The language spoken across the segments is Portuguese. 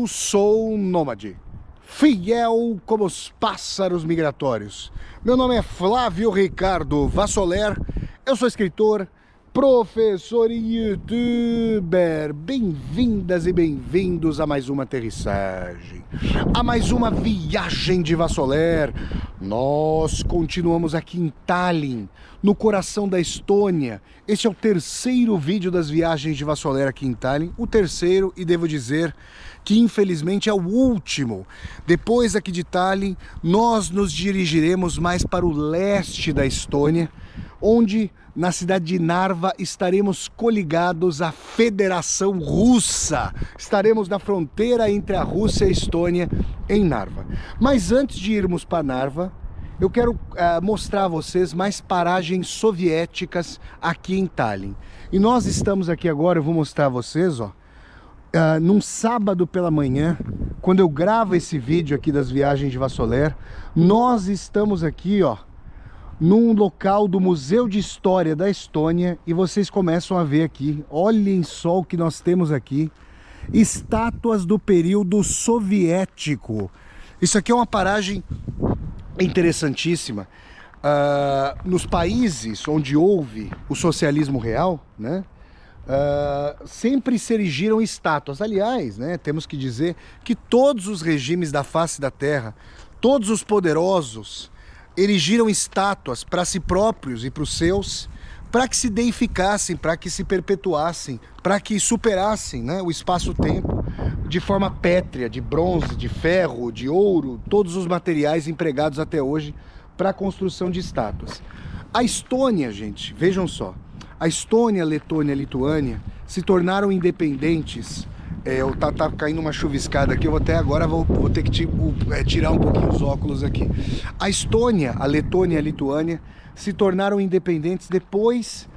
Eu sou um nômade, fiel como os pássaros migratórios. Meu nome é Flávio Ricardo Vassoler, eu sou escritor, professor e youtuber. Bem-vindas e bem-vindos a mais uma aterrissagem, a mais uma viagem de Vassoler. Nós continuamos aqui em Tallinn, no coração da Estônia. Este é o terceiro vídeo das viagens de Vassoler aqui em Tallinn. O terceiro, e devo dizer que infelizmente é o último. Depois aqui de Tallinn, nós nos dirigiremos mais para o leste da Estônia, onde na cidade de Narva estaremos coligados à Federação Russa. Estaremos na fronteira entre a Rússia e a Estônia, em Narva. Mas antes de irmos para Narva, eu quero mostrar a vocês mais paragens soviéticas aqui em Tallinn. E nós estamos aqui agora, eu vou mostrar a vocês, ó, num sábado pela manhã, quando eu gravo esse vídeo aqui das viagens de Vassoler. Nós estamos aqui, ó, num local do Museu de História da Estônia, e vocês começam a ver aqui, olhem só o que nós temos aqui, estátuas do período soviético. Isso aqui é uma paragem interessantíssima. Nos países onde houve o socialismo real, né, sempre se erigiram estátuas. Aliás, né, temos que dizer que todos os regimes da face da terra, todos os poderosos, erigiram estátuas para si próprios e para os seus, para que se deificassem, para que se perpetuassem, para que superassem, né, o espaço-tempo de forma pétrea, de bronze, de ferro, de ouro, todos os materiais empregados até hoje para a construção de estátuas. A Estônia, gente, vejam só, a Estônia, Letônia e Lituânia se tornaram independentes. Tá caindo uma chuviscada aqui, eu até agora vou ter que tirar um pouquinho os óculos aqui. A Estônia, a Letônia e a Lituânia se tornaram independentes depois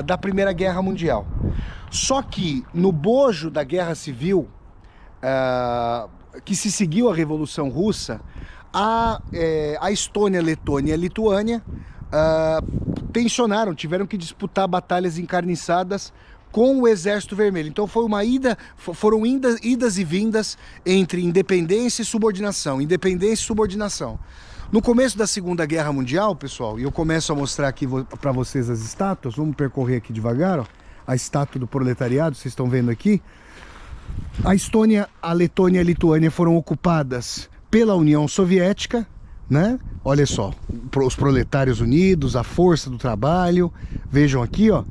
da Primeira Guerra Mundial. Só que no bojo da Guerra Civil, que se seguiu a Revolução Russa, a Estônia, a Letônia e a Lituânia tiveram que disputar batalhas encarniçadas com o Exército Vermelho. Então foram idas e vindas entre independência e subordinação, independência e subordinação. No começo da Segunda Guerra Mundial, pessoal, e eu começo a mostrar aqui para vocês as estátuas, vamos percorrer aqui devagar, ó, a estátua do proletariado, vocês estão vendo aqui. A Estônia, a Letônia e a Lituânia foram ocupadas pela União Soviética, né? Olha só, os proletários unidos, a força do trabalho, vejam aqui, ó.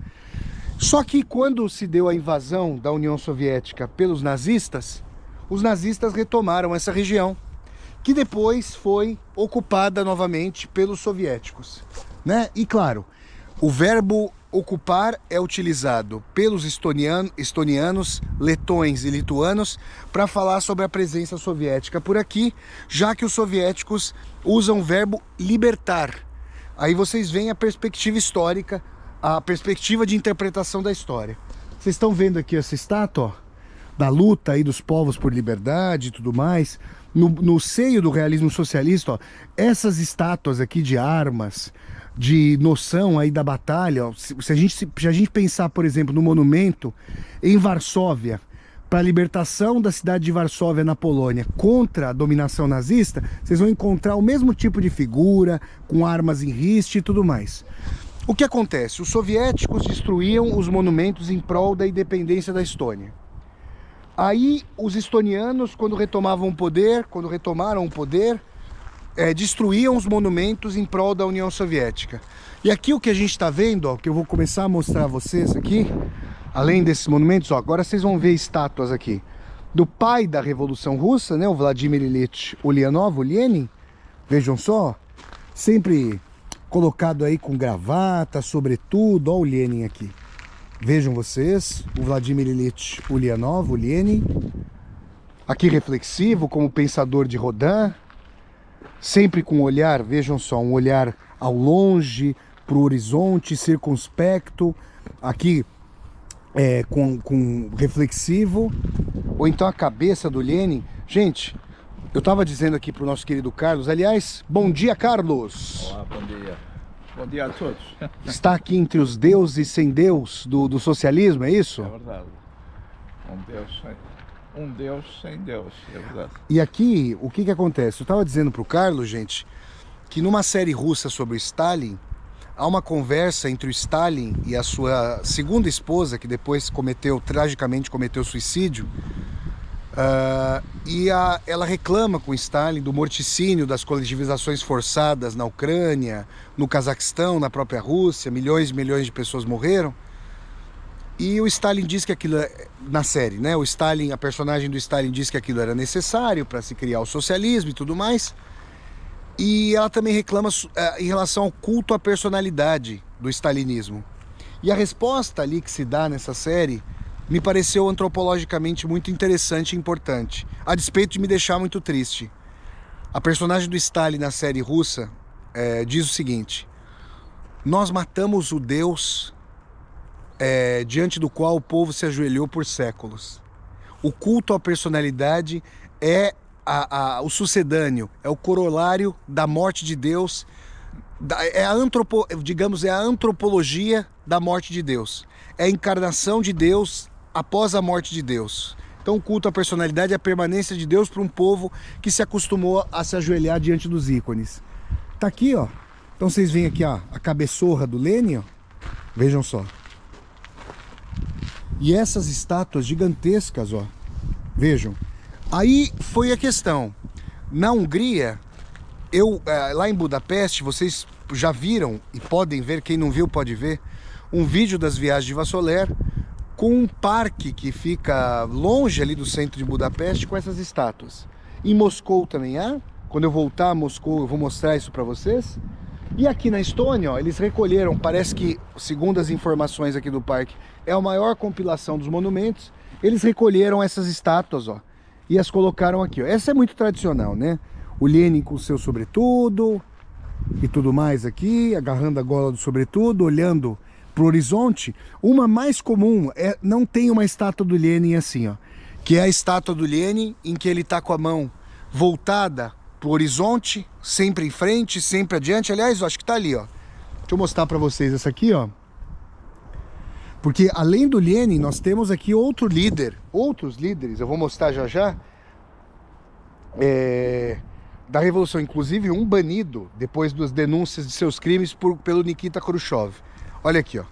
Só que quando se deu a invasão da União Soviética pelos nazistas, os nazistas retomaram essa região, que depois foi ocupada novamente pelos soviéticos, né? E claro, o verbo ocupar é utilizado pelos estonianos, letões e lituanos para falar sobre a presença soviética por aqui, já que os soviéticos usam o verbo libertar. Aí vocês veem a perspectiva histórica, a perspectiva de interpretação da história. Vocês estão vendo aqui essa estátua, ó, da luta aí dos povos por liberdade e tudo mais. No seio do realismo socialista, ó, essas estátuas aqui de armas, de noção aí da batalha, ó, se a gente pensar, por exemplo, no monumento em Varsóvia, para a libertação da cidade de Varsóvia na Polônia contra a dominação nazista, vocês vão encontrar o mesmo tipo de figura, com armas em riste e tudo mais. O que acontece? Os soviéticos destruíam os monumentos em prol da independência da Estônia. Aí os estonianos, quando retomaram o poder, destruíam os monumentos em prol da União Soviética. E aqui o que a gente está vendo, ó, que eu vou começar a mostrar a vocês aqui, além desses monumentos, ó, agora vocês vão ver estátuas aqui do pai da Revolução Russa, né, o Vladimir Ilyich Ulyanov, o Lenin. Vejam só, sempre colocado aí com gravata, sobretudo, ó o Lenin aqui. Vejam vocês, o Vladimir Ilyich Ulyanov, o Lenin, aqui reflexivo, como pensador de Rodin, sempre com um olhar, vejam só, um olhar ao longe, para o horizonte, circunspecto, aqui com reflexivo, ou então a cabeça do Lenin. Gente, eu estava dizendo aqui para o nosso querido Carlos, aliás, bom dia, Carlos! Olá, bom dia. Bom dia a todos. Está aqui entre os deuses sem Deus do socialismo, é isso? É verdade. Com Deus um Deus sem Deus, é verdade. E aqui, o que acontece? Eu estava dizendo para o Carlos, gente, que numa série russa sobre o Stalin, há uma conversa entre o Stalin e a sua segunda esposa, que depois tragicamente cometeu suicídio, ela reclama com o Stalin do morticínio das coletivizações forçadas na Ucrânia, no Cazaquistão, na própria Rússia, milhões e milhões de pessoas morreram. E o Stalin diz que aquilo, na série, né? A personagem do Stalin diz que aquilo era necessário para se criar o socialismo e tudo mais. E ela também reclama em relação ao culto à personalidade do stalinismo. E a resposta ali que se dá nessa série me pareceu antropologicamente muito interessante e importante, a despeito de me deixar muito triste. A personagem do Stalin na série russa diz o seguinte: nós matamos o Deus diante do qual o povo se ajoelhou por séculos. O culto à personalidade é o sucedâneo, é o corolário da morte de Deus, é a antropologia da morte de Deus, é a encarnação de Deus após a morte de Deus. Então o culto à personalidade é a permanência de Deus para um povo que se acostumou a se ajoelhar diante dos ícones. Tá aqui, ó. Então vocês veem aqui, ó, a cabeçorra do Lenin, ó. Vejam só. E essas estátuas gigantescas, ó, vejam. Aí foi a questão. Na Hungria, lá em Budapeste, vocês já viram e podem ver, quem não viu pode ver, um vídeo das viagens de Vassoler com um parque que fica longe ali do centro de Budapeste com essas estátuas. Em Moscou também há. Quando eu voltar a Moscou eu vou mostrar isso para vocês. E aqui na Estônia, ó, eles recolheram, parece que, segundo as informações aqui do parque, é a maior compilação dos monumentos. Eles recolheram essas estátuas, ó, e as colocaram aqui, ó. Essa é muito tradicional, né? O Lenin com o seu sobretudo e tudo mais aqui, agarrando a gola do sobretudo, olhando pro horizonte. Uma mais comum não tem uma estátua do Lenin assim, ó, que é a estátua do Lenin em que ele tá com a mão voltada pro horizonte, sempre em frente, sempre adiante. Aliás, eu acho que tá ali, ó. Deixa eu mostrar para vocês essa aqui, ó. Porque além do Lenin, nós temos aqui outros líderes, eu vou mostrar já já, da Revolução, inclusive um banido depois das denúncias de seus crimes pelo Nikita Khrushchev. Olha aqui, ó.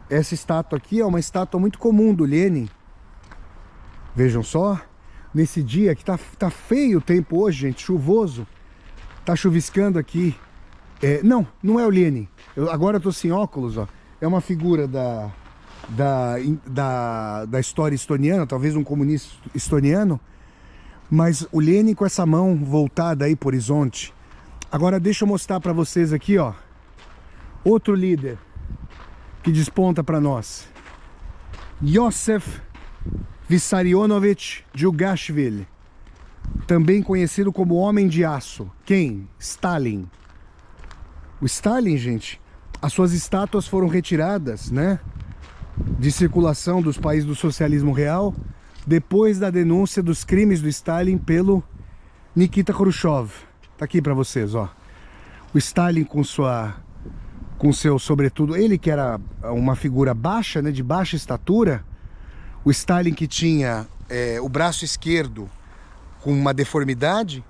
Essa estátua aqui é uma estátua muito comum do Lenin. Vejam só. Nesse dia que tá feio o tempo hoje, gente, chuvoso. Tá chuviscando aqui. Não é o Lenin. Agora eu tô sem óculos, ó. É uma figura da história estoniana, talvez um comunista estoniano. Mas o Lenin com essa mão voltada aí pro horizonte. Agora deixa eu mostrar para vocês aqui, ó. Outro líder que desponta para nós. Iosif Vissarionovich Djugashvili, também conhecido como Homem de Aço. Quem? Stalin. O Stalin, gente, as suas estátuas foram retiradas, né, de circulação dos países do socialismo real depois da denúncia dos crimes do Stalin pelo Nikita Khrushchev. Tá aqui para vocês, ó. O Stalin com seu sobretudo, ele que era uma figura baixa, né, de baixa estatura. O Stalin que tinha o braço esquerdo com uma deformidade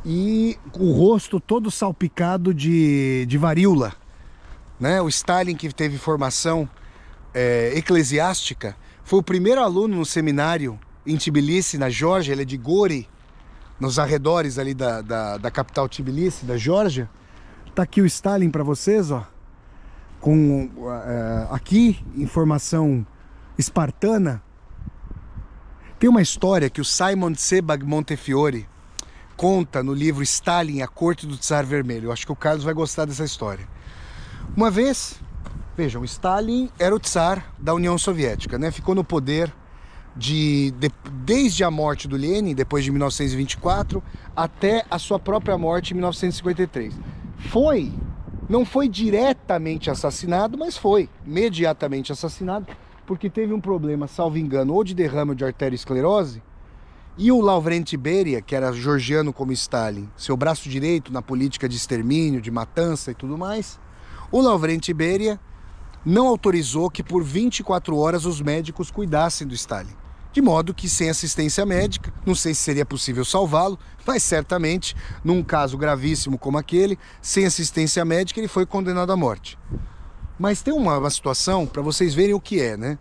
e o rosto todo salpicado de varíola, né? O Stalin que teve formação eclesiástica, foi o primeiro aluno no seminário em Tbilisi, na Geórgia. Ele é de Gori, nos arredores ali da capital Tbilisi, da Geórgia. Tá aqui o Stalin para vocês, ó, com aqui informação espartana. Tem uma história que o Simon Sebag Montefiore conta no livro Stalin, a Corte do Tsar Vermelho. Eu acho que o Carlos vai gostar dessa história. Uma vez, vejam, Stalin era o Tsar da União Soviética, né? Ficou no poder desde a morte do Lenin, depois de 1924, até a sua própria morte em 1953. Não foi diretamente assassinado, mas foi imediatamente assassinado, porque teve um problema, salvo engano, ou de derrame ou de arteriosclerose, e o Lavrenti Beria, que era georgiano como Stalin, seu braço direito na política de extermínio, de matança e tudo mais, o Lavrenti Beria não autorizou que por 24 horas os médicos cuidassem do Stalin. De modo que sem assistência médica, não sei se seria possível salvá-lo, mas certamente, num caso gravíssimo como aquele, sem assistência médica ele foi condenado à morte. Mas tem uma situação para vocês verem o que é, né?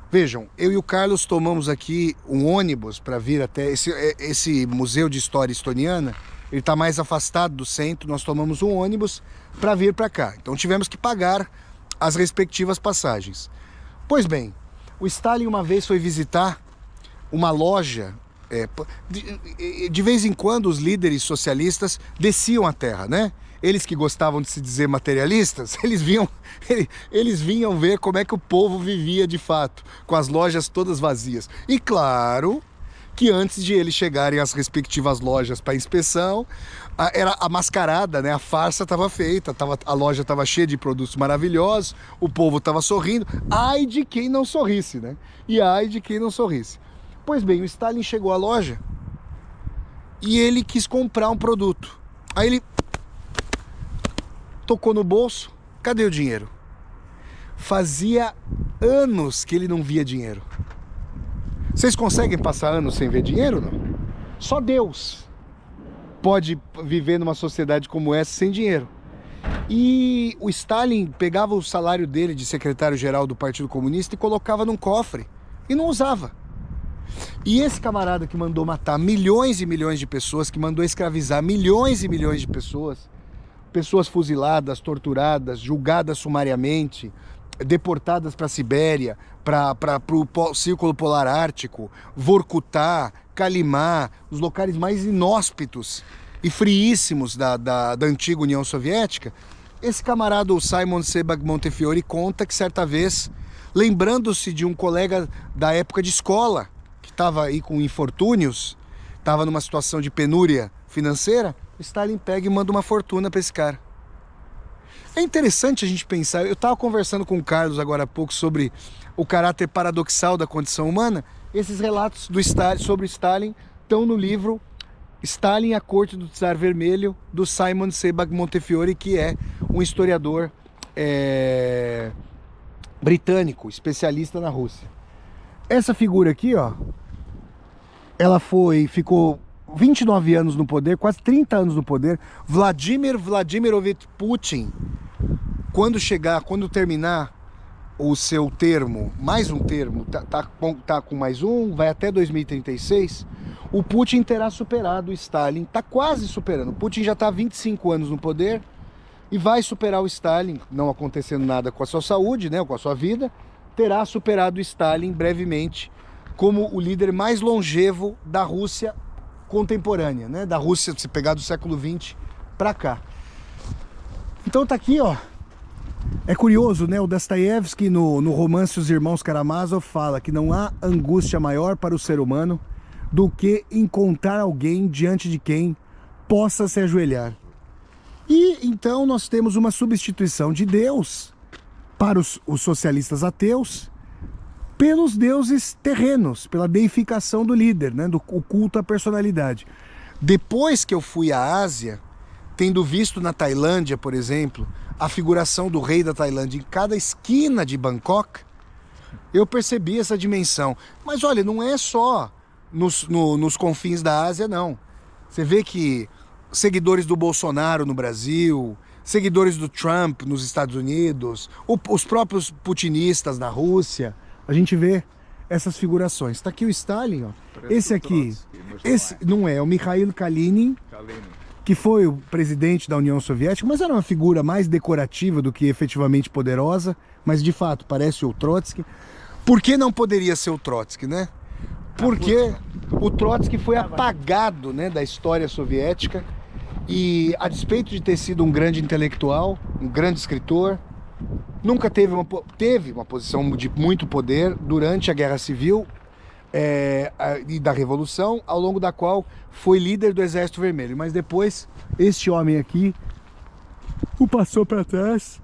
Vejam, eu e o Carlos tomamos aqui um ônibus para vir até esse Museu de História Estoniana. Ele está mais afastado do centro, nós tomamos um ônibus para vir para cá. Então tivemos que pagar as respectivas passagens. Pois bem, o Stalin uma vez foi visitar uma loja. De vez em quando os líderes socialistas desciam a terra, né? Eles que gostavam de se dizer materialistas, eles vinham ver como é que o povo vivia de fato, com as lojas todas vazias. E claro que antes de eles chegarem às respectivas lojas para inspeção, era a mascarada, né? A farsa estava feita, a loja estava cheia de produtos maravilhosos, o povo estava sorrindo. Ai de quem não sorrisse, né? E ai de quem não sorrisse. Pois bem, o Stalin chegou à loja e ele quis comprar um produto. Aí ele tocou no bolso, cadê o dinheiro? Fazia anos que ele não via dinheiro. Vocês conseguem passar anos sem ver dinheiro, não? Só Deus pode viver numa sociedade como essa sem dinheiro. E o Stalin pegava o salário dele de secretário-geral do Partido Comunista e colocava num cofre e não usava. E esse camarada que mandou matar milhões e milhões de pessoas, que mandou escravizar milhões e milhões de pessoas, pessoas fuziladas, torturadas, julgadas sumariamente, deportadas para a Sibéria, para o Círculo Polar Ártico, Vorkutá, Kalimá, os locais mais inóspitos e friíssimos da antiga União Soviética. Esse camarada, o Simon Sebag Montefiore, conta que certa vez, lembrando-se de um colega da época de escola, que estava aí com infortúnios, estava numa situação de penúria financeira, Stalin pega e manda uma fortuna para esse cara. É interessante a gente pensar, eu estava conversando com o Carlos agora há pouco sobre o caráter paradoxal da condição humana. Esses relatos do Stalin, sobre Stalin estão no livro Stalin, a Corte do Tsar Vermelho, do Simon Sebag Montefiore, que é um historiador britânico, especialista na Rússia. Essa figura aqui, ó, ela ficou 29 anos no poder, quase 30 anos no poder. Vladimir Vladimirovich Putin, quando terminar o seu termo, mais um termo, tá com mais um, vai até 2036, o Putin terá superado o Stalin, tá quase superando. O Putin já está há 25 anos no poder e vai superar o Stalin, não acontecendo nada com a sua saúde, né, com a sua vida, terá superado o Stalin brevemente como o líder mais longevo da Rússia contemporânea, né? Da Rússia, se pegar do século XX para cá. Então tá aqui, ó. É curioso, né? O Dostoiévski no romance Os Irmãos Karamazov fala que não há angústia maior para o ser humano do que encontrar alguém diante de quem possa se ajoelhar. E então nós temos uma substituição de Deus para os socialistas ateus pelos deuses terrenos, pela deificação do líder, né, do culto à personalidade. Depois que eu fui à Ásia, tendo visto na Tailândia, por exemplo, a figuração do rei da Tailândia em cada esquina de Bangkok, eu percebi essa dimensão. Mas olha, não é só nos confins da Ásia, não. Você vê que seguidores do Bolsonaro no Brasil, seguidores do Trump nos Estados Unidos, os próprios putinistas na Rússia, a gente vê essas figurações. Está aqui o Stalin, ó. Esse aqui, esse não é o Mikhail Kalinin, que foi o presidente da União Soviética, mas era uma figura mais decorativa do que efetivamente poderosa, mas de fato parece o Trotsky. Por que não poderia ser o Trotsky, né? Porque o Trotsky foi apagado, né, da história soviética e, a despeito de ter sido um grande intelectual, um grande escritor, nunca teve uma posição de muito poder durante a Guerra Civil e da Revolução, ao longo da qual foi líder do Exército Vermelho. Mas depois, este homem aqui o passou para trás,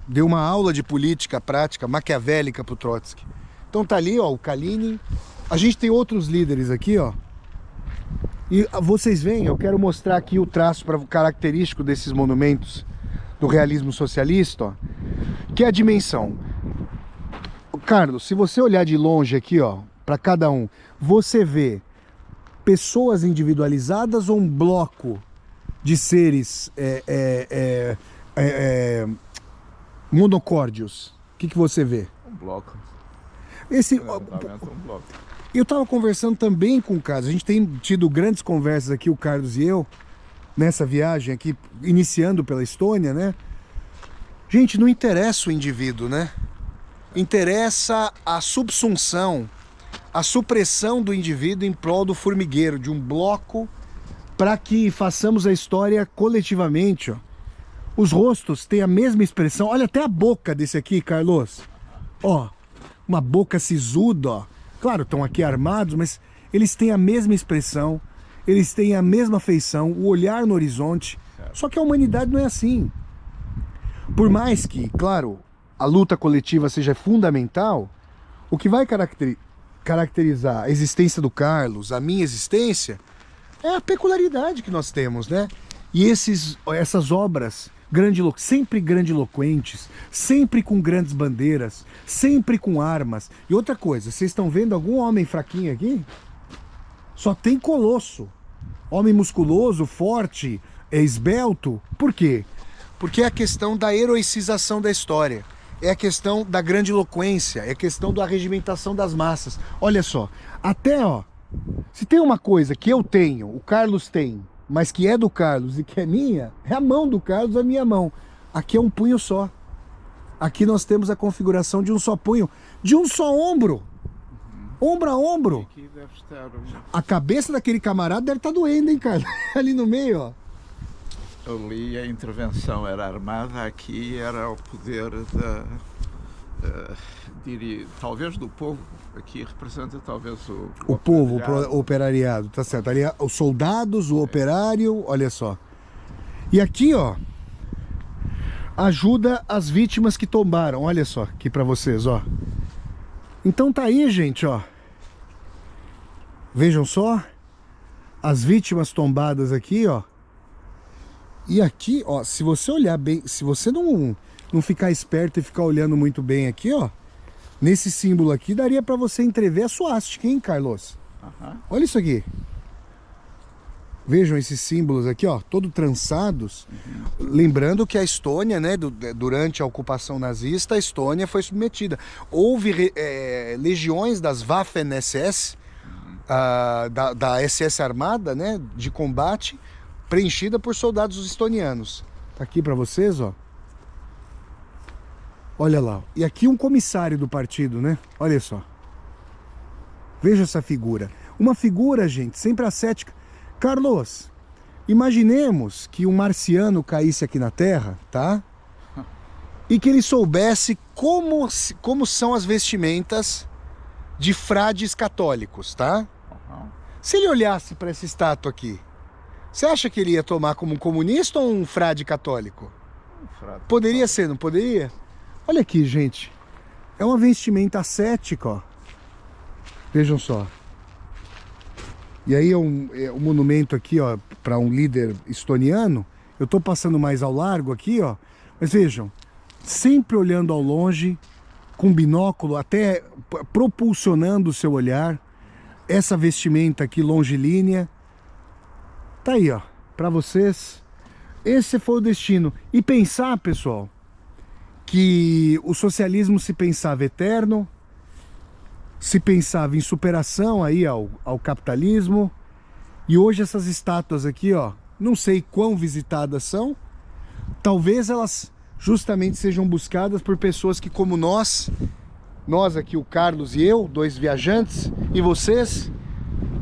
deu uma aula de política prática maquiavélica para o Trotsky. Então tá ali, ó, o Kalinin. A gente tem outros líderes aqui, ó. E vocês veem, eu quero mostrar aqui o traço característico desses monumentos do realismo socialista, ó, que é a dimensão. Carlos, se você olhar de longe aqui, ó, para cada um, você vê pessoas individualizadas ou um bloco de seres monocórdios? O que você vê? Um bloco. Um bloco. Eu estava conversando também com o Carlos. A gente tem tido grandes conversas aqui, o Carlos e eu, nessa viagem aqui, iniciando pela Estônia, né? Gente, não interessa o indivíduo, né? Interessa a subsunção, a supressão do indivíduo em prol do formigueiro, de um bloco, para que façamos a história coletivamente, ó. Os rostos têm a mesma expressão. Olha até a boca desse aqui, Carlos. Ó, uma boca sisuda, ó. Claro, estão aqui armados, mas eles têm a mesma expressão, eles têm a mesma feição, o olhar no horizonte. Só que a humanidade não é assim. Por mais que, claro, a luta coletiva seja fundamental, o que vai caracterizar a existência do Carlos, a minha existência, é a peculiaridade que nós temos, né? E essas obras sempre grandiloquentes, sempre com grandes bandeiras, sempre com armas. E outra coisa, vocês estão vendo algum homem fraquinho aqui? Só tem colosso. Homem musculoso, forte, esbelto. Por quê? Porque é a questão da heroicização da história. É a questão da grandiloquência, é a questão da arregimentação das massas. Olha só, até ó, se tem uma coisa que eu tenho, o Carlos tem, mas que é do Carlos e que é minha, é a mão do Carlos, a minha mão. Aqui é um punho só. Aqui nós temos a configuração de um só punho, de um só ombro. Ombro a ombro. Aqui deve estar A cabeça daquele camarada deve estar doendo, hein, Carlos? Ali no meio, ó. ali a intervenção era armada, aqui era o poder diria, talvez do povo. Aqui representa talvez o povo, o operariado, tá certo. Ali os soldados, o operário, olha só. E aqui, ó, ajuda as vítimas que tombaram, olha só, aqui pra vocês, ó. Então tá aí, gente, ó. Vejam só, as vítimas tombadas aqui, ó. E aqui, ó, se você olhar bem, se você não ficar esperto e ficar olhando muito bem aqui, ó, nesse símbolo aqui, daria para você entrever a suástica, hein, Carlos? Olha isso aqui. Vejam esses símbolos aqui, ó, todos trançados. Lembrando que a Estônia, né, durante a ocupação nazista, a Estônia foi submetida. Houve legiões das Waffen-SS, da SS armada, né, de combate, preenchida por soldados estonianos. Tá aqui para vocês, ó. Olha lá. E aqui um comissário do partido, né? Olha só. Veja essa figura. Uma figura, gente, sempre ascética. Carlos, imaginemos que um marciano caísse aqui na Terra, tá? E que ele soubesse como são as vestimentas de frades católicos, tá? Se ele olhasse para essa estátua aqui, você acha que ele ia tomar como um comunista ou um frade católico? Poderia ser, não poderia? Olha aqui, gente. É uma vestimenta ascética, ó. Vejam só. E aí é um monumento aqui, ó, para um líder estoniano. Eu tô passando mais ao largo aqui, ó. Mas vejam, sempre olhando ao longe, com binóculo, até propulsionando o seu olhar. Essa vestimenta aqui longilínea. Tá aí, ó, para vocês. Esse foi o destino. E pensar, pessoal, que o socialismo se pensava eterno, se pensava em superação aí ao capitalismo, e hoje essas estátuas aqui, ó, não sei quão visitadas são, talvez elas justamente sejam buscadas por pessoas que, como nós aqui, o Carlos e eu, dois viajantes, e vocês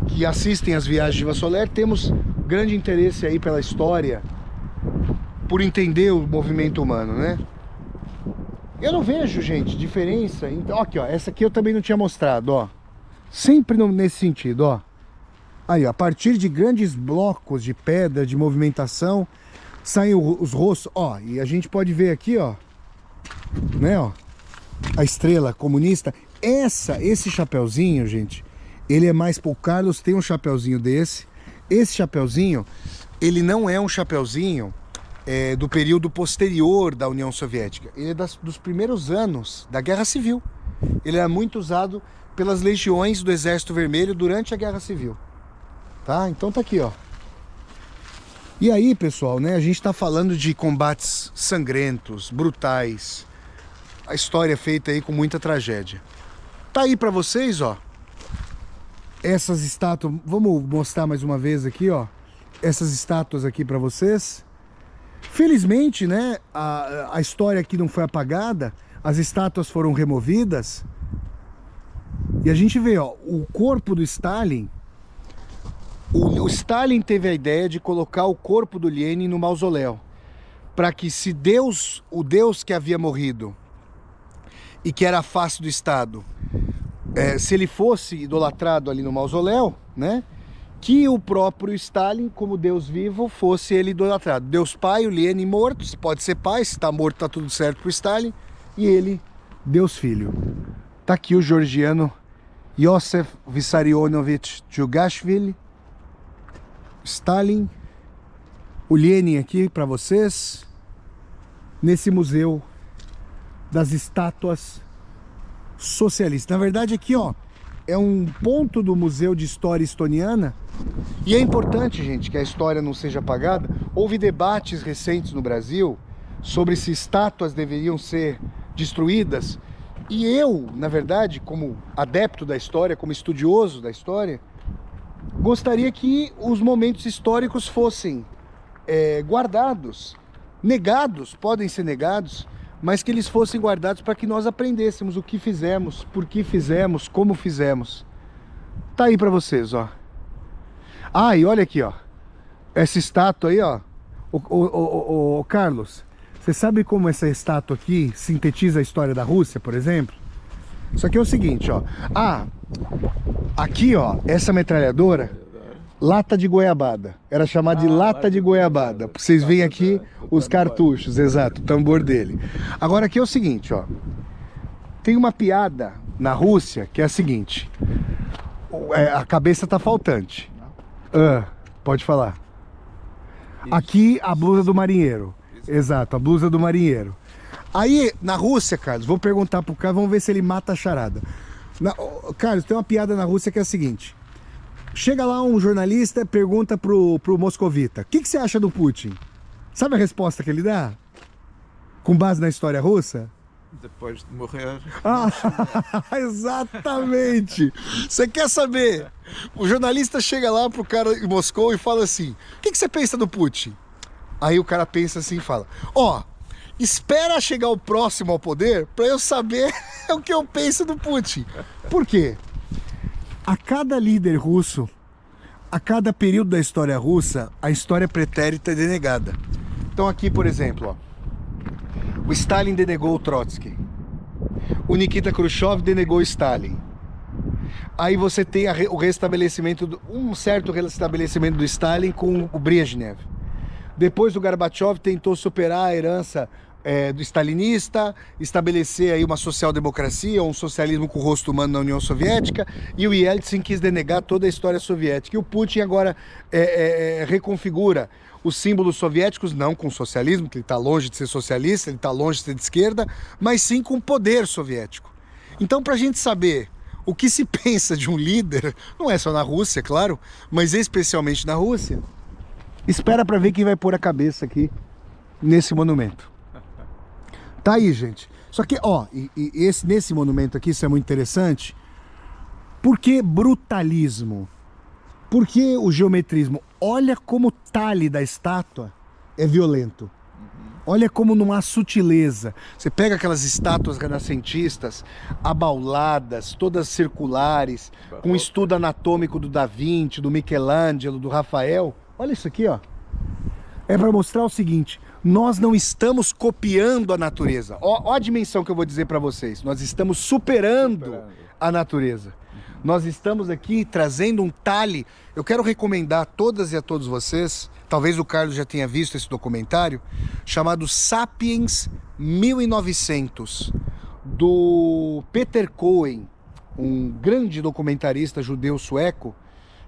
que assistem às viagens de Vassoler, temos grande interesse aí pela história, por entender o movimento humano, né? Eu não vejo, gente, diferença. Então, aqui, ó, essa aqui eu também não tinha mostrado, ó. Sempre nesse sentido, ó. Aí, ó, a partir de grandes blocos de pedra, de movimentação, saem os rostos, ó. E a gente pode ver aqui, ó, né, ó, a estrela comunista. Esse chapeuzinho, gente, ele é mais... O Carlos tem um chapeuzinho desse. Esse chapeuzinho, ele não é um chapeuzinho do período posterior da União Soviética. Ele é dos primeiros anos da Guerra Civil. Ele era muito usado pelas legiões do Exército Vermelho durante a Guerra Civil. Tá? Então tá aqui, ó. E aí, pessoal, né? A gente tá falando de combates sangrentos, brutais. A história é feita aí com muita tragédia. Tá aí pra vocês, ó. Essas estátuas, vamos mostrar mais uma vez aqui, ó. Essas estátuas aqui pra vocês. Felizmente, né, a história aqui não foi apagada, as estátuas foram removidas. E a gente vê, ó, o corpo do Stalin. O Stalin teve a ideia de colocar o corpo do Lenin no mausoléu, para que se Deus, o Deus que havia morrido e que era a face do Estado, se ele fosse idolatrado ali no mausoléu, né, que o próprio Stalin, como Deus vivo, fosse ele idolatrado. Deus Pai, o Lenin morto, se pode ser pai, se está morto está tudo certo para o Stalin, e ele, Deus Filho. Tá aqui o georgiano Iosif Vissarionovich Djugashvili, Stalin, o Lenin aqui para vocês, nesse museu das estátuas socialistas. Na verdade aqui, ó, é um ponto do Museu de História Estoniana. E é importante, gente, que a história não seja apagada. Houve debates recentes no Brasil sobre se estátuas deveriam ser destruídas. E eu, na verdade, como adepto da história, como estudioso da história, gostaria que os momentos históricos fossem guardados, negados, podem ser negados, mas que eles fossem guardados para que nós aprendêssemos o que fizemos, por que fizemos, como fizemos. Tá aí para vocês, ó. Ah, e olha aqui, ó. Essa estátua aí, ó. Ô, Carlos, você sabe como essa estátua aqui sintetiza a história da Rússia, por exemplo? Isso aqui é o seguinte, ó. Ah, aqui, ó, essa metralhadora, lata de goiabada. Era chamada de lata de goiabada. Vocês veem aqui os cartuchos, exato, o tambor dele. Agora aqui é o seguinte, ó. Tem uma piada na Rússia que é a seguinte. A cabeça tá faltante. Pode falar. Aqui a blusa do marinheiro. Exato, a blusa do marinheiro. Aí, na Rússia, Carlos, vou perguntar pro cara, vamos ver se ele mata a charada. Carlos, tem uma piada na Rússia que é a seguinte. Chega lá um jornalista e pergunta pro moscovita: o que você acha do Putin? Sabe a resposta que ele dá? Com base na história russa? Depois de morrer. Exatamente! Você quer saber? O jornalista chega lá pro cara em Moscou e fala assim: o que você pensa do Putin? Aí o cara pensa assim e fala: ó, espera chegar o próximo ao poder para eu saber o que eu penso do Putin. Por quê? A cada líder russo, a cada período da história russa, a história pretérita é denegada. Então aqui, por exemplo, ó, o Stalin denegou o Trotsky. O Nikita Khrushchev denegou o Stalin. Aí você tem o restabelecimento, um certo restabelecimento do Stalin com o Brezhnev. Depois o Gorbachev tentou superar a herança do stalinista, estabelecer aí uma social-democracia, um socialismo com o rosto humano na União Soviética, e o Yeltsin quis denegar toda a história soviética. E o Putin agora reconfigura os símbolos soviéticos, não com o socialismo, que ele está longe de ser socialista, ele está longe de ser de esquerda, mas sim com o poder soviético. Então, para a gente saber o que se pensa de um líder, não é só na Rússia, claro, mas especialmente na Rússia, espera para ver quem vai pôr a cabeça aqui nesse monumento. Tá aí, gente. Só que, ó, nesse monumento aqui, isso é muito interessante. Por que brutalismo? Por que o geometrismo? Olha como o talhe da estátua é violento. Olha como não há sutileza. Você pega aquelas estátuas renascentistas, abauladas, todas circulares, com estudo anatômico do Da Vinci, do Michelangelo, do Rafael. Olha isso aqui, ó. É para mostrar o seguinte: nós não estamos copiando a natureza. Ó a dimensão que eu vou dizer para vocês. Nós estamos superando a natureza. Nós estamos aqui trazendo um talhe. Eu quero recomendar a todas e a todos vocês, talvez o Carlos já tenha visto esse documentário, chamado Sapiens 1900, do Peter Cohen, um grande documentarista judeu sueco,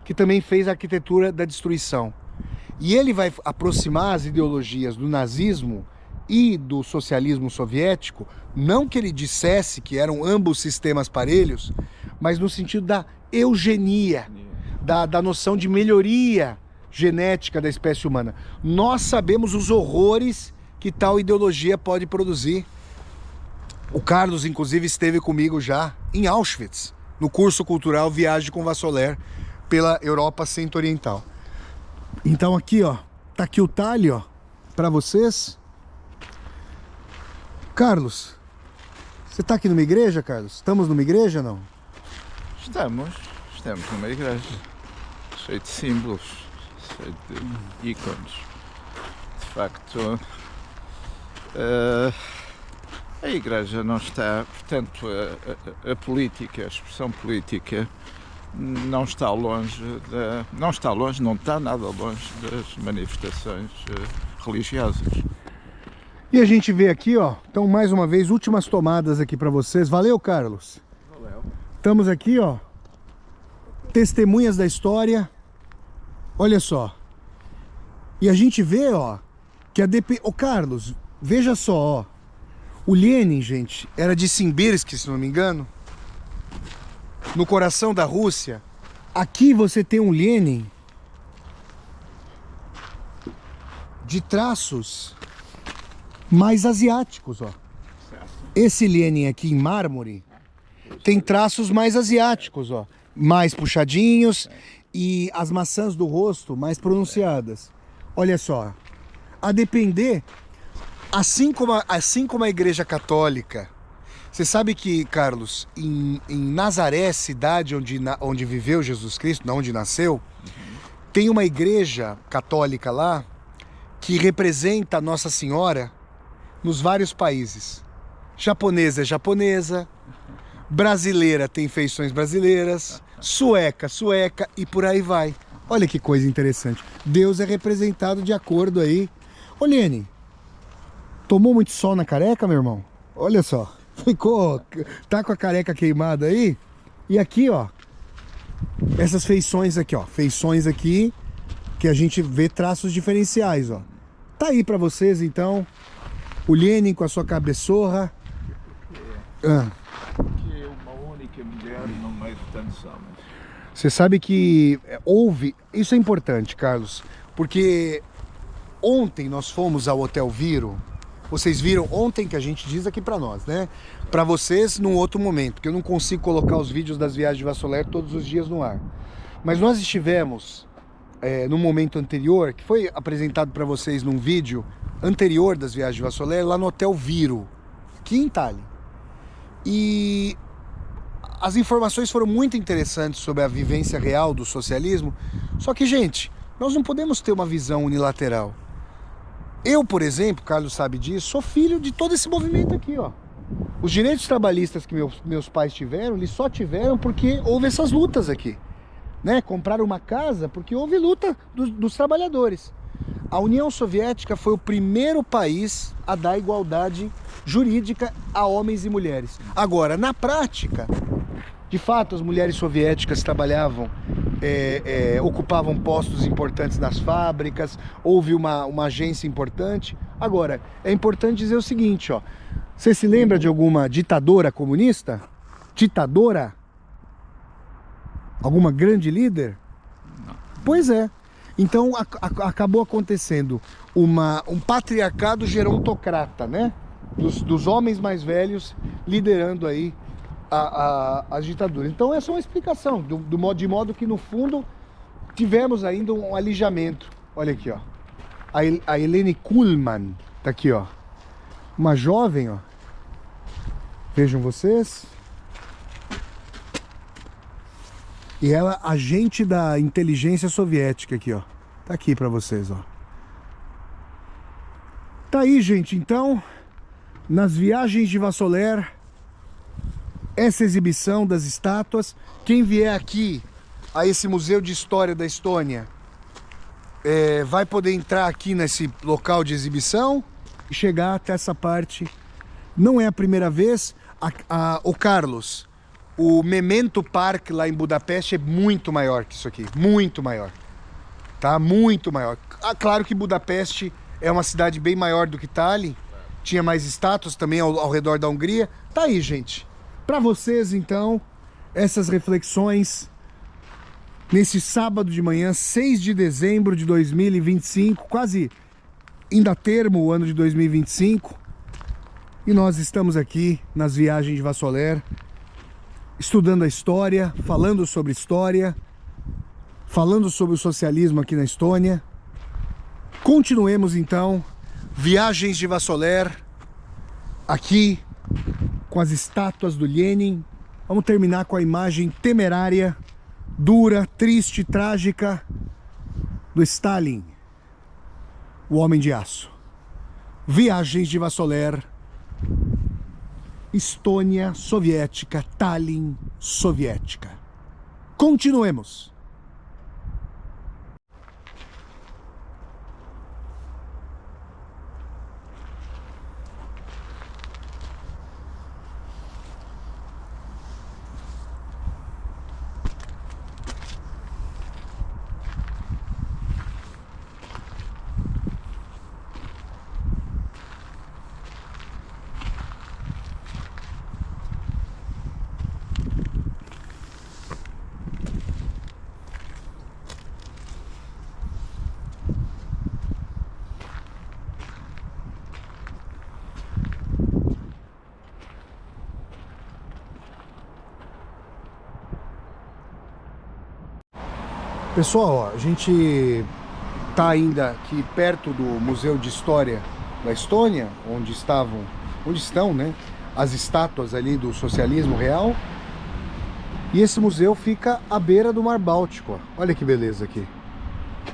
que também fez a arquitetura da destruição. E ele vai aproximar as ideologias do nazismo e do socialismo soviético, não que ele dissesse que eram ambos sistemas parelhos, mas no sentido da eugenia, da noção de melhoria genética da espécie humana. Nós sabemos os horrores que tal ideologia pode produzir. O Carlos, inclusive, esteve comigo já em Auschwitz, no curso cultural Viagem com Vassoler pela Europa Centro-Oriental. Então aqui, ó, tá aqui o talhe, ó, para vocês. Carlos, você tá aqui numa igreja, Carlos? Estamos numa igreja, não? Estamos numa igreja, cheio de símbolos, cheio de ícones. De facto, a igreja não está, portanto, a política, a expressão política, não está nada longe das manifestações religiosas. E a gente vê aqui, ó, então mais uma vez, últimas tomadas aqui para vocês. Valeu, Carlos. Valeu. Estamos aqui, ó, testemunhas da história. Olha só. E a gente vê, ó, que Ô, Carlos, veja só, ó. O Lenin, gente, era de Simbirsk, se não me engano. No coração da Rússia. Aqui você tem um Lenin de traços mais asiáticos, ó. Esse Lenin aqui em mármore tem traços mais asiáticos, ó. Mais puxadinhos e as maçãs do rosto mais pronunciadas. Olha só. A depender, assim como a Igreja Católica. Você sabe que, Carlos, em Nazaré, cidade onde viveu Jesus Cristo, onde nasceu, tem uma igreja católica lá que representa a Nossa Senhora nos vários países. Japonesa é japonesa, brasileira tem feições brasileiras, sueca e por aí vai. Olha que coisa interessante. Deus é representado de acordo aí. Ô, Lene, tomou muito sol na careca, meu irmão? Olha só. Tá com a careca queimada aí? E aqui, ó, essas feições aqui, ó, feições aqui que a gente vê traços diferenciais, ó. Tá aí pra vocês, então, o Lenin com a sua cabeçorra. Que é uma única mulher no meio de tantos homens. Você sabe que houve... Isso é importante, Carlos, porque ontem nós fomos ao Hotel Viro. Vocês viram ontem, que a gente diz aqui pra nós, né? Pra vocês num outro momento, porque eu não consigo colocar os vídeos das viagens de Vassoler todos os dias no ar. Mas nós estivemos no momento anterior, que foi apresentado pra vocês num vídeo anterior das viagens de Vassoler, lá no Hotel Viro, aqui em Tallinn. E as informações foram muito interessantes sobre a vivência real do socialismo. Só que, gente, nós não podemos ter uma visão unilateral. Eu, por exemplo, Carlos sabe disso, sou filho de todo esse movimento aqui, ó. Os direitos trabalhistas que meus pais tiveram, eles só tiveram porque houve essas lutas aqui, né? Compraram uma casa porque houve luta dos trabalhadores. A União Soviética foi o primeiro país a dar igualdade jurídica a homens e mulheres. Agora, na prática, de fato, as mulheres soviéticas trabalhavam, ocupavam postos importantes nas fábricas, houve uma agência importante. Agora, é importante dizer o seguinte, ó. Você se lembra de alguma ditadora comunista? Ditadora? Alguma grande líder? Pois é. Então acabou acontecendo um patriarcado gerontocrata, né? Dos homens mais velhos liderando aí as ditaduras. Então essa é uma explicação, de modo que no fundo tivemos ainda um alijamento. Olha aqui, ó. A Helene Kuhlmann tá aqui, ó. Uma jovem, ó. Vejam vocês. E ela, agente da inteligência soviética aqui, ó. Tá aqui pra vocês, ó. Tá aí, gente. Então, nas viagens de Vassoler, essa exibição das estátuas. Quem vier aqui a esse Museu de História da Estônia vai poder entrar aqui nesse local de exibição e chegar até essa parte. Não é a primeira vez. O Carlos, o Memento Park lá em Budapeste é muito maior que isso aqui. Muito maior. Tá? Muito maior. Claro que Budapeste é uma cidade bem maior do que Tallinn. tinha mais estátuas também ao redor da Hungria. Tá aí, gente. Para vocês, então, essas reflexões nesse sábado de manhã, 6 de dezembro de 2025, quase indo a termo o ano de 2025. E nós estamos aqui nas Viagens de Vassoler, estudando a história, falando sobre história, falando sobre o socialismo aqui na Estônia. Continuemos então, Viagens de Vassoler, aqui com as estátuas do Lenin. Vamos terminar com a imagem temerária, dura, triste, trágica do Stalin, o Homem de Aço. Viagens de Vassoler, Estônia soviética, Tallinn soviética. Continuemos. Pessoal, ó, a gente tá ainda aqui perto do Museu de História da Estônia, onde estão, né, as estátuas ali do socialismo real. E esse museu fica à beira do Mar Báltico, ó. Olha que beleza aqui.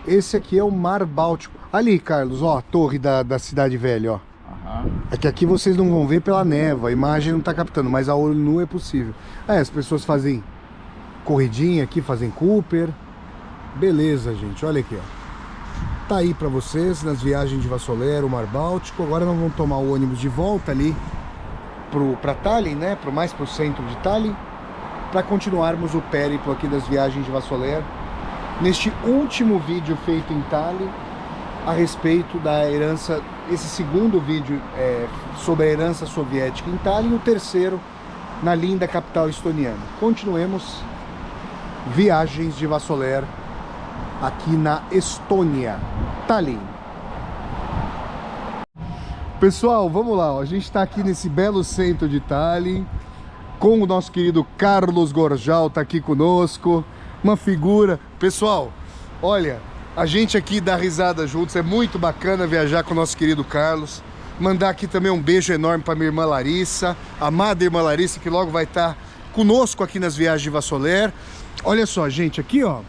Esse aqui é o Mar Báltico. Ali, Carlos, ó, a torre da Cidade Velha, ó. É que aqui vocês não vão ver pela névoa, a imagem não tá captando, mas a olho nu é possível. As pessoas fazem corridinha aqui, fazem Cooper. Beleza, gente, olha aqui, ó. Tá aí pra vocês, nas Viagens de Vassoler, o Mar Báltico. Agora nós vamos tomar o ônibus de volta ali pra Tallinn, né, mais pro centro de Tallinn, para continuarmos o périplo aqui das Viagens de Vassoler, neste último vídeo feito em Tallinn a respeito da herança. Esse segundo vídeo é sobre a herança soviética em Tallinn, o terceiro na linda capital estoniana. Continuemos Viagens de Vassoler aqui na Estônia, Tallinn. Pessoal, vamos lá, ó. A gente está aqui nesse belo centro de Tallinn, com o nosso querido Carlos Gorjal, tá aqui conosco, uma figura. Pessoal, olha, a gente aqui dá risada juntos, é muito bacana viajar com o nosso querido Carlos. Mandar aqui também um beijo enorme para minha irmã Larissa, a amada irmã Larissa, que logo vai estar conosco aqui nas Viagens de Vassoler. Olha só, gente, aqui, ó,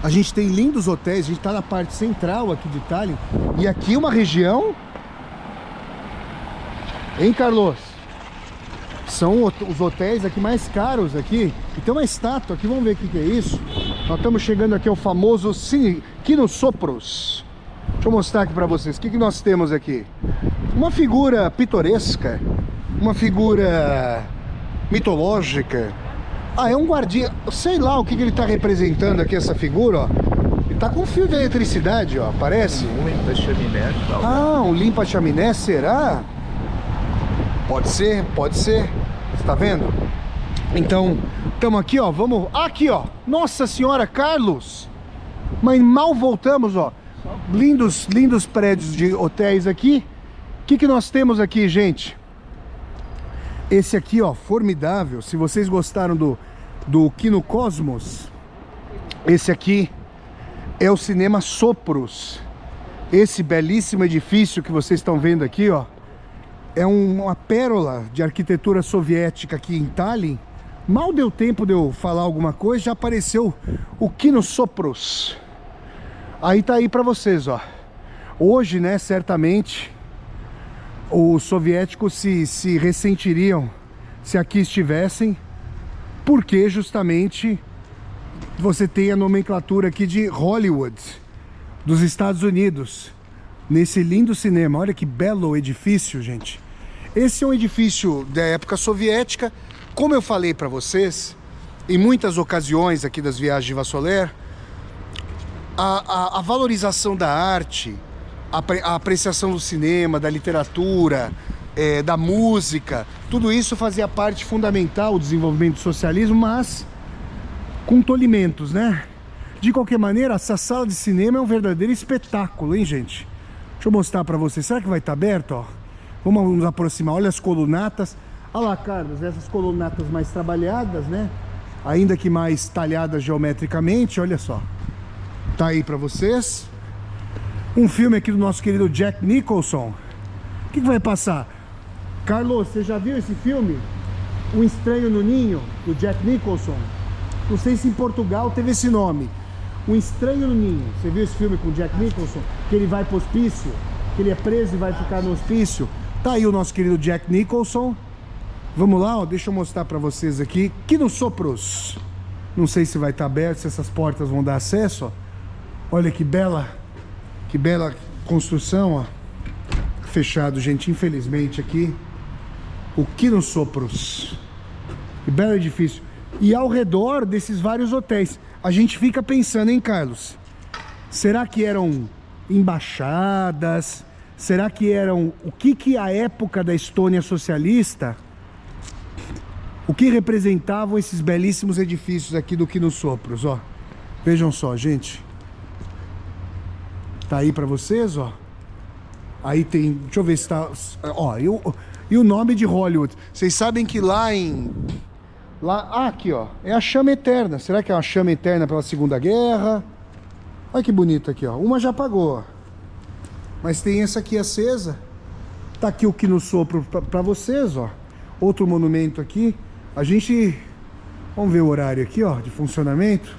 a gente tem lindos hotéis, a gente tá na parte central aqui de Tallinn. E aqui uma região... Hein, Carlos? São os hotéis aqui mais caros aqui. E tem uma estátua aqui, vamos ver o que é isso. Nós estamos chegando aqui ao famoso Kynosopros. Deixa eu mostrar aqui pra vocês. O que nós temos aqui? Uma figura pitoresca. Uma figura mitológica. É um guardinha, sei lá o que ele tá representando aqui, essa figura, ó. Ele tá com fio de eletricidade, ó, parece. Um limpa-chaminé. Um limpa-chaminé, será? Pode ser, pode ser. Você tá vendo? Então, estamos aqui, ó, vamos... Aqui, ó, Nossa Senhora, Carlos! Mas mal voltamos, ó. Lindos prédios de hotéis aqui. O que nós temos aqui, gente? Esse aqui, ó, formidável. Se vocês gostaram do Kinocosmos, esse aqui é o Cinema Sopros. Esse belíssimo edifício que vocês estão vendo aqui, ó, é uma pérola de arquitetura soviética aqui em Tallinn. Mal deu tempo de eu falar alguma coisa, já apareceu o Kynosopros. Aí tá aí pra vocês, ó. Hoje, né, certamente os soviéticos se ressentiriam se aqui estivessem, porque justamente você tem a nomenclatura aqui de Hollywood, dos Estados Unidos, nesse lindo cinema. Olha que belo edifício, gente. Esse é um edifício da época soviética. Como eu falei para vocês, em muitas ocasiões aqui das Viagens de Vassoler, a valorização da arte a apreciação do cinema, da literatura, da música, tudo isso fazia parte fundamental do desenvolvimento do socialismo, mas com tolimentos, né? De qualquer maneira, essa sala de cinema é um verdadeiro espetáculo, hein, gente? Deixa eu mostrar pra vocês. Será que vai estar aberto, ó? Vamos nos aproximar. Olha as colunatas. Olha lá, Carlos, essas colunatas mais trabalhadas, né? Ainda que mais talhadas geometricamente, olha só. Tá aí pra vocês. Um filme aqui do nosso querido Jack Nicholson. O que vai passar? Carlos, você já viu esse filme? Um Estranho no Ninho, do Jack Nicholson? Não sei se em Portugal teve esse nome. Um Estranho no Ninho. Você viu esse filme com o Jack Nicholson? Que ele vai pro hospício, que ele é preso e vai ficar no hospício. Tá aí o nosso querido Jack Nicholson. Vamos lá, ó, deixa eu mostrar pra vocês aqui. Kinosopros. Não sei se vai estar aberto, se essas portas vão dar acesso, ó. Olha que bela construção, ó. Fechado, gente, infelizmente aqui. O Kinosopros. Que belo edifício. E ao redor desses vários hotéis, a gente fica pensando, hein, Carlos? Será que eram embaixadas? Será que eram... O que a época da Estônia socialista... O que representavam esses belíssimos edifícios aqui do Kinosopros, ó. Vejam só, gente. Tá aí pra vocês, ó. Aí tem... Deixa eu ver se tá... Ó, e o nome de Hollywood. Vocês sabem que lá em... aqui, ó. É a chama eterna. Será que é uma chama eterna pela Segunda Guerra? Olha que bonito aqui, ó. Uma já apagou, ó. Mas tem essa aqui acesa. Tá aqui o Kinosopro pra vocês, ó. Outro monumento aqui. A gente... Vamos ver o horário aqui, ó, de funcionamento.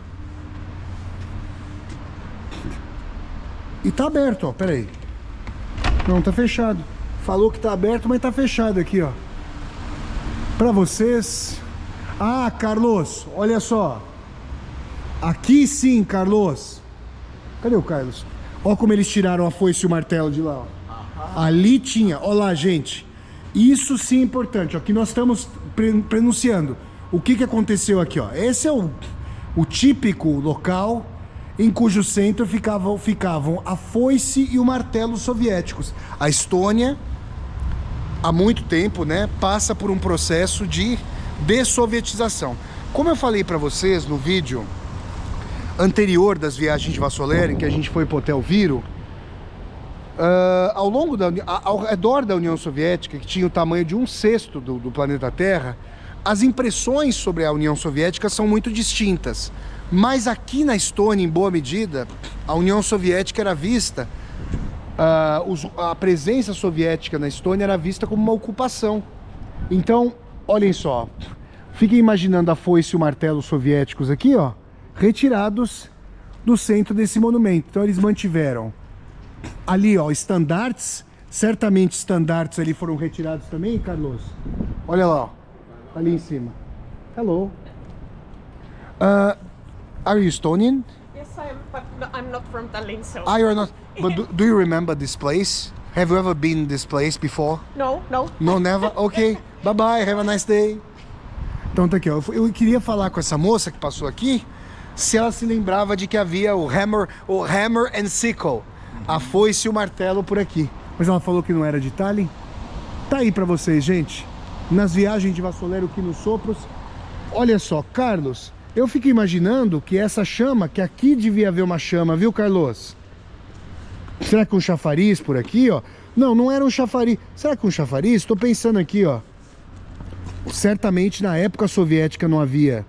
E tá aberto, ó, pera aí. Não, tá fechado. Falou que tá aberto, mas tá fechado aqui, ó. Pra vocês... Ah, Carlos, olha só. Aqui sim, Carlos. Cadê o Carlos? Ó como eles tiraram a foice e o martelo de lá, ó. Ali tinha, ó lá, gente. Isso sim é importante, ó, que nós estamos pronunciando. O que aconteceu aqui, ó? Esse é o típico local em cujo centro ficavam a foice e o martelo soviéticos. A Estônia, há muito tempo, né, passa por um processo de dessovietização. Como eu falei para vocês no vídeo anterior das viagens de Vassoler, em que a gente foi para o Hotel Viro, ao redor da União Soviética, que tinha o tamanho de 1/6 do planeta Terra, as impressões sobre a União Soviética são muito distintas. Mas aqui na Estônia, em boa medida, a União Soviética era vista, a presença soviética na Estônia era vista como uma ocupação. Então, olhem só, fiquem imaginando a foice e o martelo soviéticos aqui, ó, retirados do centro desse monumento. Então eles mantiveram ali, ó, estandartes. Certamente estandartes ali foram retirados também, Carlos. Olha lá, ó, ali em cima. Hello. Are you Estonian? Yes, I am, but no, I'm not from Tallinn, so... Ah, you're not. But do you remember this place? Have you ever been in this place before? No, no. No, never? Okay. Bye-bye, have a nice day. Então tá aqui, ó. Eu queria falar com essa moça que passou aqui, se ela se lembrava de que havia o hammer and sickle, a foice e o martelo por aqui. Mas ela falou que não era de Tallinn. Tá aí pra vocês, gente. Nas viagens de Vassoler, aqui nos Sopros. Olha só, Carlos, eu fico imaginando que essa chama, que aqui devia haver uma chama, viu, Carlos? Será que um chafariz por aqui, ó? Não, não era um chafariz. Será que um chafariz? Tô pensando aqui, ó. Certamente na época soviética não havia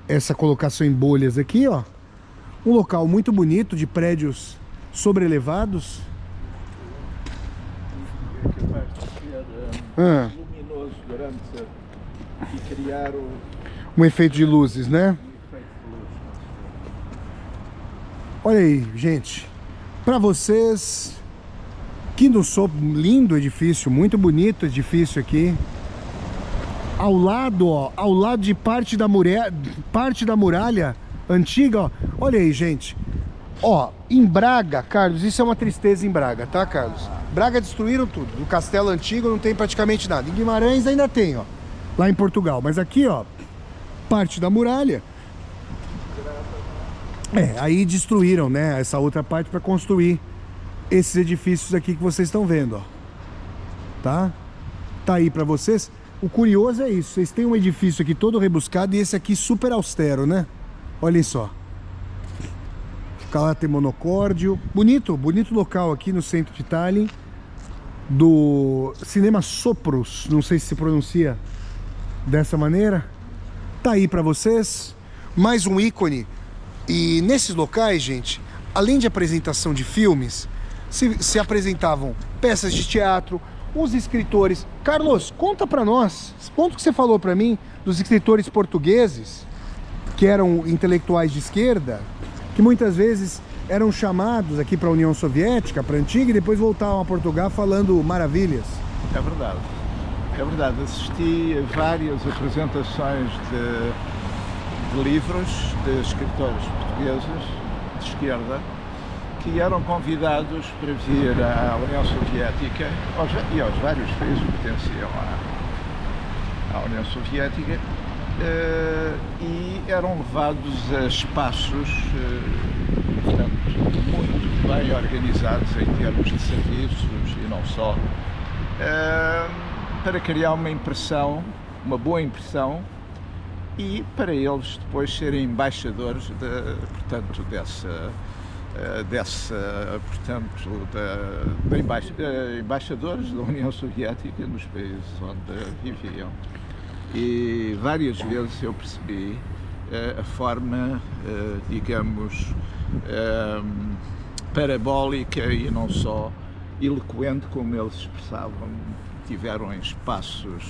essa colocação em bolhas aqui, ó. Um local muito bonito, de prédios sobrelevados. Luminoso durante e criar um efeito de luzes, né? Olha aí, gente. Pra vocês, Kinosopro, lindo edifício, muito bonito edifício aqui. Ao lado, ó, ao lado de parte da muralha antiga, ó. Olha aí, gente. Ó, em Braga, Carlos, isso é uma tristeza em Braga, tá, Carlos? Braga destruíram tudo. No castelo antigo não tem praticamente nada. Em Guimarães ainda tem, ó. Lá em Portugal. Mas aqui, ó, parte da muralha. Aí destruíram, né, essa outra parte para construir esses edifícios aqui que vocês estão vendo, ó. Tá? Tá aí para vocês. O curioso é isso, vocês têm um edifício aqui todo rebuscado e esse aqui super austero, né? Olhem só. Calate monocórdio. Bonito, bonito local aqui no centro de Tallinn. Do Cinema Sopros, não sei se se pronuncia dessa maneira. Tá aí para vocês. Mais um ícone. E nesses locais, gente, além de apresentação de filmes, se apresentavam peças de teatro, os escritores. Carlos, conta para nós, conta o que você falou para mim dos escritores portugueses, que eram intelectuais de esquerda, que muitas vezes eram chamados aqui para a União Soviética, para a antiga, e depois voltavam a Portugal falando maravilhas. É verdade. É verdade. Assisti a várias apresentações de livros de escritores portugueses de esquerda que eram convidados para vir à União Soviética e aos vários países que pertenciam à União Soviética e eram levados a espaços portanto, muito bem organizados em termos de serviços e não só, para criar uma impressão, uma boa impressão, e para eles depois serem embaixadores portanto, embaixadores da União Soviética nos países onde viviam. E várias vezes eu percebi a forma, digamos, parabólica e não só eloquente como eles expressavam. Tiveram espaços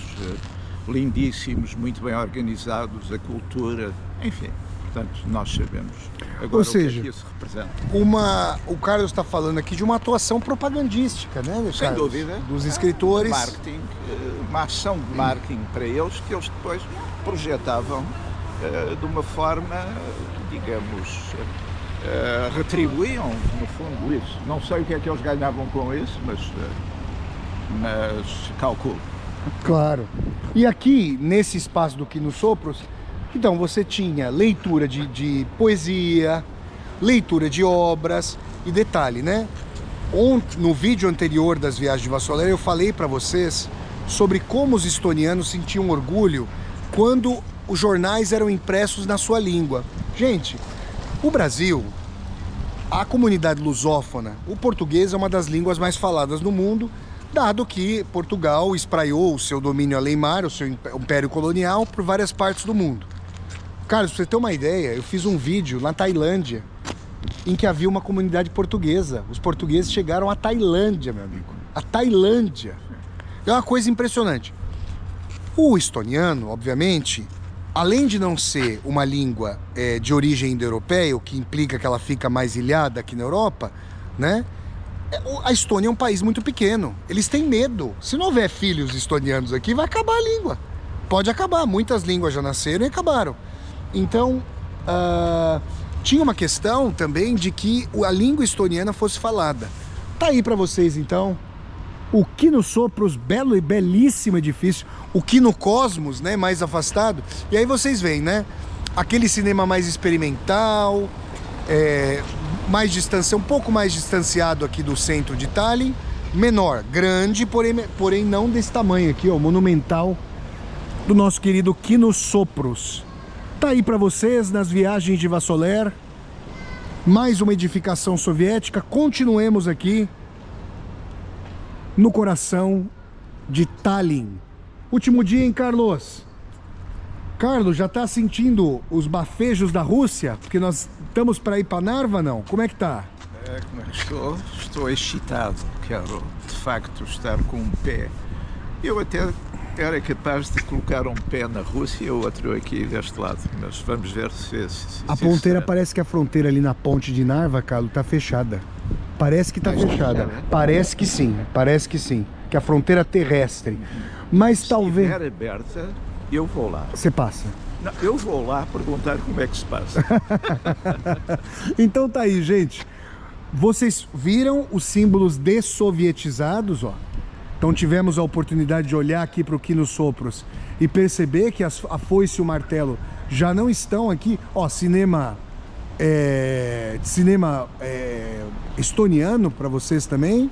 lindíssimos, muito bem organizados, a cultura, enfim, portanto, nós sabemos agora. Ou seja, o que é que isso representa. O Carlos está falando aqui de uma atuação propagandística, né, Carlos? Sem dúvida. Dos escritores. Marketing, uma ação de marketing para eles, que eles depois projetavam de uma forma, digamos, retribuíam, no fundo, isso. Não sei o que é que eles ganhavam com isso, mas calculo. Claro. E aqui, nesse espaço do Quino Sopros, então você tinha leitura de poesia, leitura de obras e detalhe, né? No vídeo anterior das viagens de Vassoler eu falei para vocês sobre como os estonianos sentiam orgulho quando os jornais eram impressos na sua língua. Gente, o Brasil, a comunidade lusófona, o português é uma das línguas mais faladas no mundo, dado que Portugal espraiou o seu domínio além-mar, o seu império colonial, por várias partes do mundo. Carlos, pra você ter uma ideia, eu fiz um vídeo na Tailândia, em que havia uma comunidade portuguesa. Os portugueses chegaram à Tailândia, meu amigo. A Tailândia. É uma coisa impressionante. O estoniano, obviamente, além de não ser uma língua de origem indo-europeia, o que implica que ela fica mais ilhada aqui na Europa, né? A Estônia é um país muito pequeno. Eles têm medo. Se não houver filhos estonianos aqui, vai acabar a língua. Pode acabar. Muitas línguas já nasceram e acabaram. Então, tinha uma questão também de que a língua estoniana fosse falada. Tá aí para vocês, então, o Quino Sopros, belo e belíssimo edifício. O Quino Cosmos, né, mais afastado. E aí vocês veem, né, aquele cinema mais experimental, mais um pouco mais distanciado aqui do centro de Tallinn, menor, grande, porém não desse tamanho aqui, ó, monumental, do nosso querido Quino Sopros. Tá aí para vocês nas viagens de Vassoler, mais uma edificação soviética. Continuemos aqui no coração de Tallinn. Último dia, hein, Carlos? Carlos, já tá sentindo os bafejos da Rússia? Porque nós estamos para ir para Narva, não? Como é que tá? Como é que estou? Estou excitado. Quero, de facto, estar com um pé. Eu até era capaz de colocar um pé na Rússia e o outro aqui deste lado. Mas vamos ver se a ponteira, parece que a fronteira ali na ponte de Narva, Carlos, tá fechada. Parece que tá fechada. Parece que sim, parece que sim. Que a fronteira terrestre. Mas talvez... Se estiver aberta, eu vou lá. Você passa? Não, eu vou lá perguntar como é que se passa. Então tá aí, gente. Vocês viram os símbolos dessovietizados, ó. Então tivemos a oportunidade de olhar aqui para o Quino Sopros e perceber que a foice e o martelo já não estão aqui. Ó, cinema de cinema estoniano para vocês também.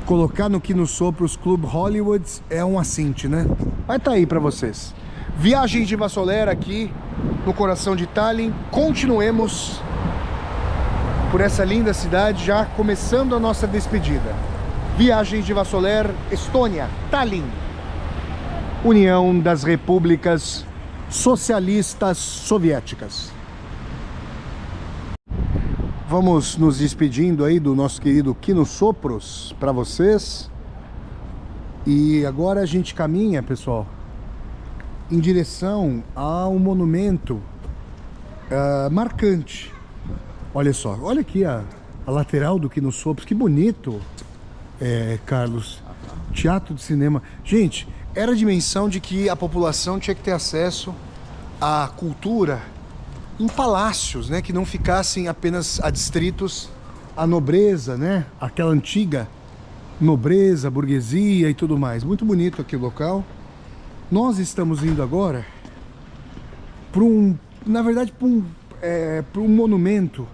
Colocar no Kinosopros Club Hollywood é um assinte, né? Vai tá aí para vocês. Viagem de Vassoler aqui no coração de Tallinn. Continuemos por essa linda cidade, já começando a nossa despedida. Viagem de Vassoler, Estônia, Tallinn. União das Repúblicas Socialistas Soviéticas. Vamos nos despedindo aí do nosso querido Kinosopros para vocês. E agora a gente caminha, pessoal, em direção a um monumento marcante. Olha só, olha aqui a lateral do Kinosopros, que bonito, Carlos. Teatro de cinema. Gente, era a dimensão de que a população tinha que ter acesso à cultura em palácios, né, que não ficassem apenas adstritos à nobreza, né, aquela antiga nobreza, burguesia e tudo mais. Muito bonito aqui o local. Nós estamos indo agora para um monumento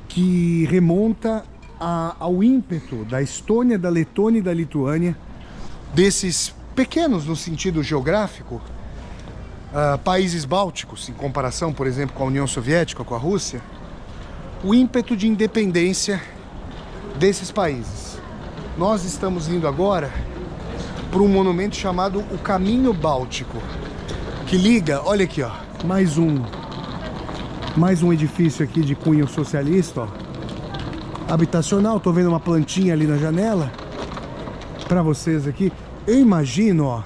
que remonta ao ímpeto da Estônia, da Letônia e da Lituânia, desses pequenos no sentido geográfico, países bálticos, em comparação, por exemplo, com a União Soviética, com a Rússia, o ímpeto de independência desses países. Nós estamos indo agora para um monumento chamado o Caminho Báltico, que liga, olha aqui, ó, mais um edifício aqui de cunho socialista, ó, habitacional. Tô vendo uma plantinha ali na janela para vocês aqui. Eu imagino, ó,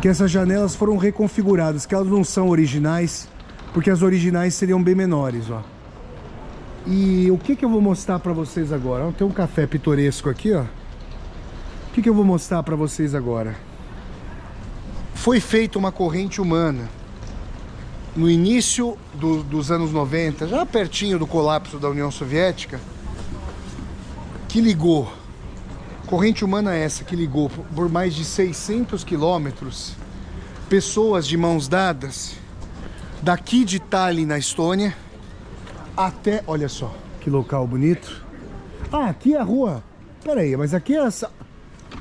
que essas janelas foram reconfiguradas, que elas não são originais, porque as originais seriam bem menores, ó. E o que eu vou mostrar para vocês agora? Ó, tem um café pitoresco aqui, ó. O que eu vou mostrar para vocês agora? Foi feita uma corrente humana no início dos anos 90, já pertinho do colapso da União Soviética, que ligou, corrente humana essa que ligou por mais de 600 quilômetros, pessoas de mãos dadas, daqui de Tallinn, na Estônia, até, olha só, que local bonito. Ah, aqui é a rua, peraí, mas aqui é essa...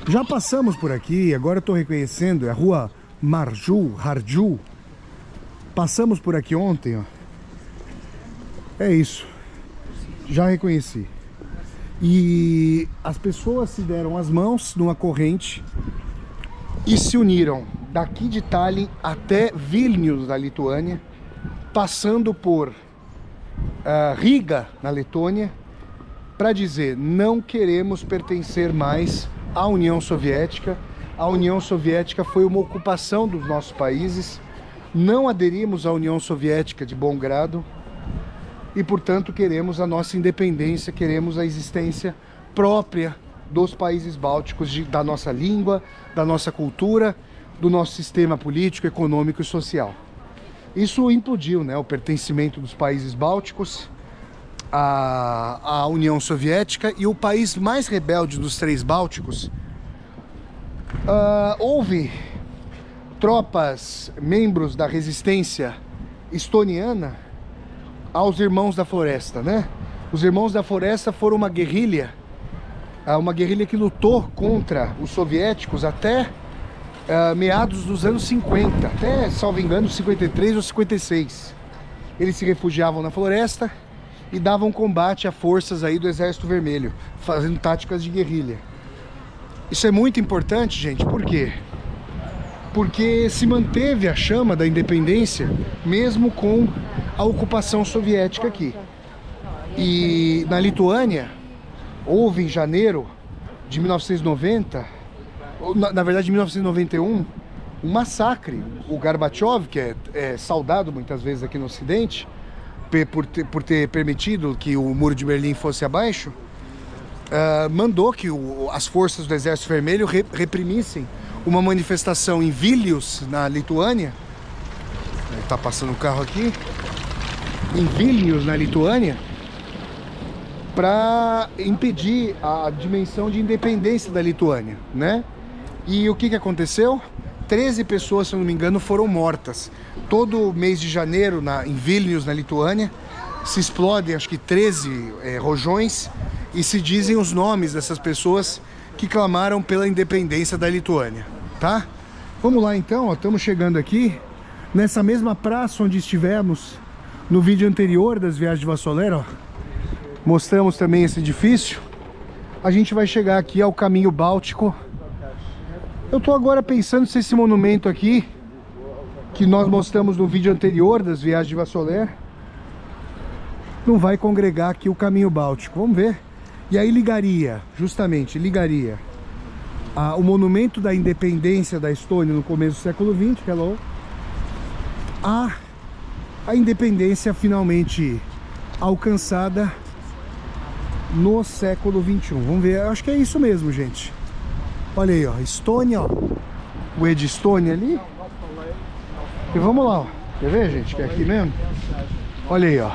Já passamos por aqui, agora eu tô reconhecendo, é a rua Harju. Passamos por aqui ontem, ó. É isso. Já reconheci. E as pessoas se deram as mãos numa corrente e se uniram daqui de Tallinn até Vilnius, na Lituânia, passando por Riga, na Letônia, para dizer: não queremos pertencer mais à União Soviética. A União Soviética foi uma ocupação dos nossos países. Não aderimos à União Soviética de bom grado e, portanto, queremos a nossa independência, queremos a existência própria dos países bálticos, da nossa língua, da nossa cultura, do nosso sistema político, econômico e social. Isso implodiu, né, o pertencimento dos países bálticos à União Soviética, e o país mais rebelde dos três bálticos, houve tropas, membros da resistência estoniana, aos Irmãos da Floresta, né? Os Irmãos da Floresta foram uma guerrilha que lutou contra os soviéticos até meados dos anos 50, até, salvo engano, 53 ou 56. Eles se refugiavam na floresta e davam combate a forças aí do Exército Vermelho, fazendo táticas de guerrilha. Isso é muito importante, gente. Por quê? Porque se manteve a chama da independência mesmo com a ocupação soviética aqui. E na Lituânia houve em janeiro de 1990, na verdade de 1991, um massacre. O Gorbachev, que é saudado muitas vezes aqui no Ocidente por ter permitido que o Muro de Berlim fosse abaixo, mandou que as forças do Exército Vermelho reprimissem uma manifestação em Vilnius, na Lituânia. Está passando um carro aqui. Em Vilnius, na Lituânia, para impedir a dimensão de independência da Lituânia, né? E o que aconteceu? 13 pessoas, se eu não me engano, foram mortas. Todo mês de janeiro, em Vilnius, na Lituânia, se explodem, acho que 13 rojões, e se dizem os nomes dessas pessoas que clamaram pela independência da Lituânia, tá? Vamos lá então, ó, estamos chegando aqui, nessa mesma praça onde estivemos no vídeo anterior das viagens de Vassoler, ó. Mostramos também esse edifício. A gente vai chegar aqui ao Caminho Báltico. Eu tô agora pensando se esse monumento aqui, que nós mostramos no vídeo anterior das viagens de Vassoler, não vai congregar aqui o Caminho Báltico. Vamos ver. E aí ligaria, justamente, o monumento da independência da Estônia no começo do século XX, a independência finalmente alcançada no século XXI. Vamos ver, acho que é isso mesmo, gente. Olha aí, ó, Estônia, ó. O E de Estônia ali. E vamos lá, ó. Quer ver, gente, que é aqui mesmo? Olha aí, ó.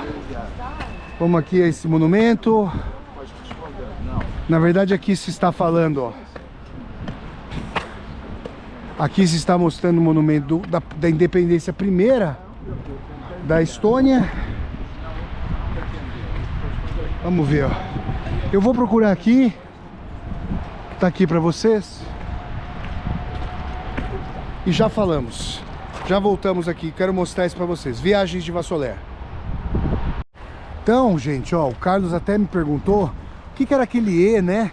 Vamos aqui a esse monumento. Na verdade, aqui se está falando, ó. Aqui se está mostrando o monumento da independência primeira da Estônia. Vamos ver, ó. Eu vou procurar aqui. Tá aqui para vocês. E já falamos. Já voltamos aqui. Quero mostrar isso para vocês. Viagens de Vassoler. Então, gente, ó, o Carlos até me perguntou o que era aquele E, né?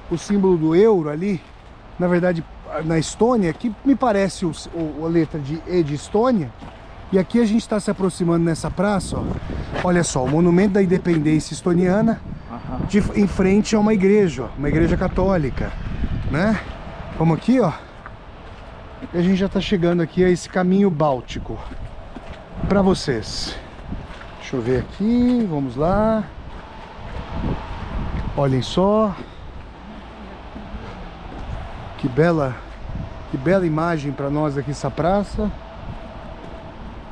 O símbolo do euro ali. Na verdade, na Estônia, que me parece a letra de E de Estônia. E aqui a gente está se aproximando nessa praça, ó. Olha só, o monumento da independência estoniana. Em frente a uma igreja católica, né? Vamos aqui, ó. E a gente já está chegando aqui a esse Caminho Báltico para vocês. Deixa eu ver aqui, vamos lá. Olhem só. Que bela imagem para nós aqui essa praça.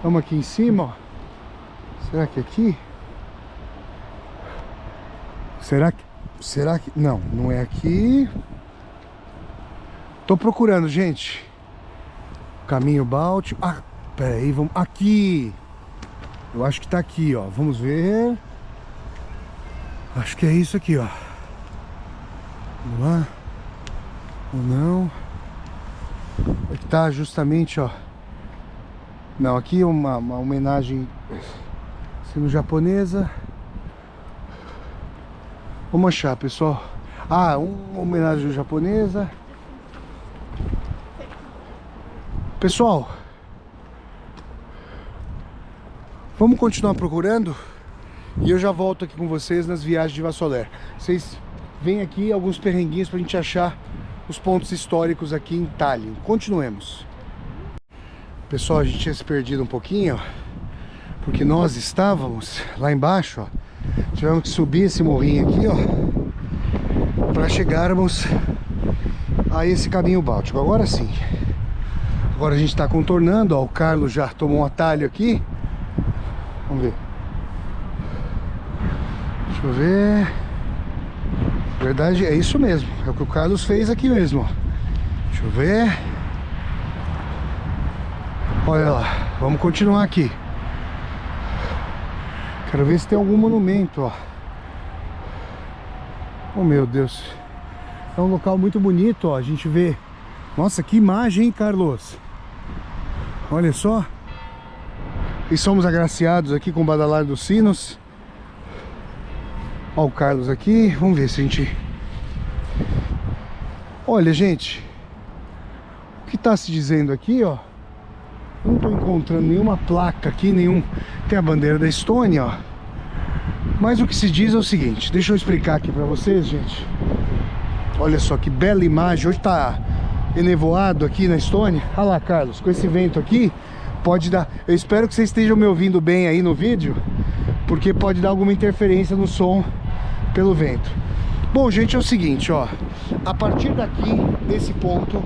Vamos aqui em cima, ó. Será que é aqui? Será que... Não, não é aqui. Tô procurando, gente. Caminho Báltico. Ah, peraí, vamos... Aqui. Eu acho que tá aqui, ó. Vamos ver. Acho que é isso aqui, ó. Vamos lá. Ou não. Aqui tá justamente, ó. Não, aqui é uma homenagem sino-japonesa. Vamos achar, pessoal. Ah, uma homenagem japonesa. Pessoal, vamos continuar procurando e eu já volto aqui com vocês nas viagens de Vassoler. Vocês vêm aqui alguns perrenguinhos pra gente achar os pontos históricos aqui em Tallinn. Continuemos. Pessoal, a gente tinha se perdido um pouquinho, ó, porque nós estávamos lá embaixo, ó. Tivemos que subir esse morrinho aqui, ó, para chegarmos a esse Caminho Báltico. Agora sim. Agora a gente está contornando, ó. O Carlos já tomou um atalho aqui. Vamos ver. Deixa eu ver. Na verdade é isso mesmo. É o que o Carlos fez aqui mesmo, ó. Deixa eu ver. Olha lá. Vamos continuar aqui. Quero ver se tem algum monumento, ó. Oh, meu Deus. É um local muito bonito, ó. A gente vê... Nossa, que imagem, hein, Carlos? Olha só. E somos agraciados aqui com o badalar dos sinos. Ó o Carlos aqui. Vamos ver se a gente... Olha, gente. O que tá se dizendo aqui, ó. Não tô encontrando nenhuma placa aqui, nenhum... Tem a bandeira da Estônia, ó. Mas o que se diz é o seguinte. Deixa eu explicar aqui pra vocês, gente. Olha só que bela imagem. Hoje tá enevoado aqui na Estônia. Olha lá, Carlos, com esse vento aqui, pode dar... Eu espero que vocês estejam me ouvindo bem aí no vídeo, porque pode dar alguma interferência no som pelo vento. Bom, gente, é o seguinte, ó. A partir daqui, desse ponto,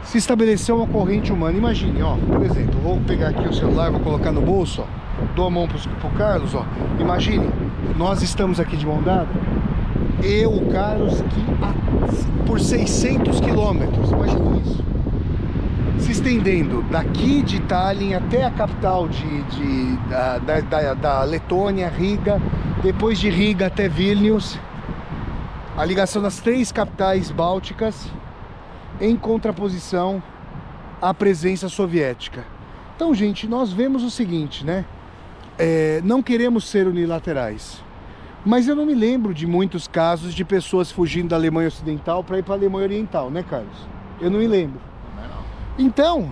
se estabeleceu uma corrente humana. Imagine, ó, por exemplo, vou pegar aqui o celular, vou colocar no bolso, ó. Dou a mão pro Carlos, ó. Imagine, nós estamos aqui de mão dada. Eu, o Carlos, aqui por 600 quilômetros. Imagine isso. se estendendo daqui de Tallinn até a capital da Letônia, Riga, depois de Riga até Vilnius, a ligação das 3 capitais bálticas em contraposição à presença soviética. Então, gente, nós vemos o seguinte, né? Não queremos ser unilaterais, mas eu não me lembro de muitos casos de pessoas fugindo da Alemanha Ocidental para ir para a Alemanha Oriental, né, Carlos? Eu não me lembro. Então,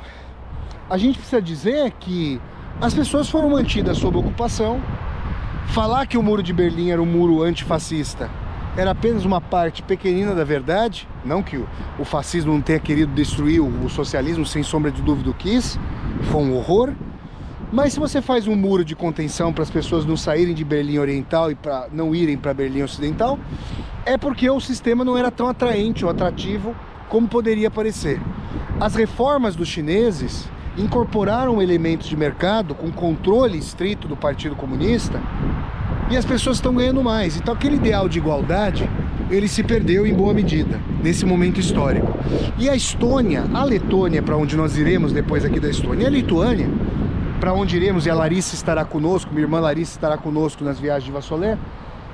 a gente precisa dizer que as pessoas foram mantidas sob ocupação. Falar que o Muro de Berlim era um muro antifascista era apenas uma parte pequenina da verdade. Não que o fascismo não tenha querido destruir o socialismo, sem sombra de dúvida o quis, foi um horror. Mas se você faz um muro de contenção para as pessoas não saírem de Berlim Oriental e para não irem para Berlim Ocidental, é porque o sistema não era tão atraente ou atrativo como poderia parecer. As reformas dos chineses incorporaram elementos de mercado com controle estrito do Partido Comunista, e as pessoas estão ganhando mais. Então aquele ideal de igualdade, ele se perdeu em boa medida, nesse momento histórico. E a Estônia, a Letônia, para onde nós iremos depois aqui da Estônia, e a Lituânia, para onde iremos, e a Larissa estará conosco, minha irmã Larissa estará conosco nas viagens de Vassolé,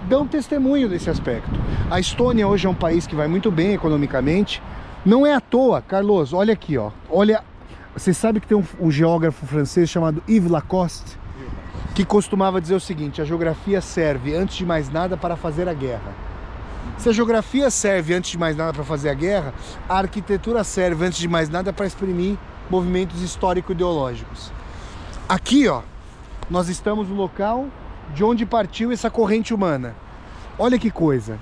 dão testemunho desse aspecto. A Estônia hoje é um país que vai muito bem economicamente. Não é à toa, Carlos, olha aqui, ó. Olha, você sabe que tem um geógrafo francês chamado Yves Lacoste, que costumava dizer o seguinte: a geografia serve, antes de mais nada, para fazer a guerra. Se a geografia serve, antes de mais nada, para fazer a guerra, a arquitetura serve, antes de mais nada, para exprimir movimentos histórico-ideológicos. Aqui, ó, nós estamos no local de onde partiu essa corrente humana. Olha que coisa.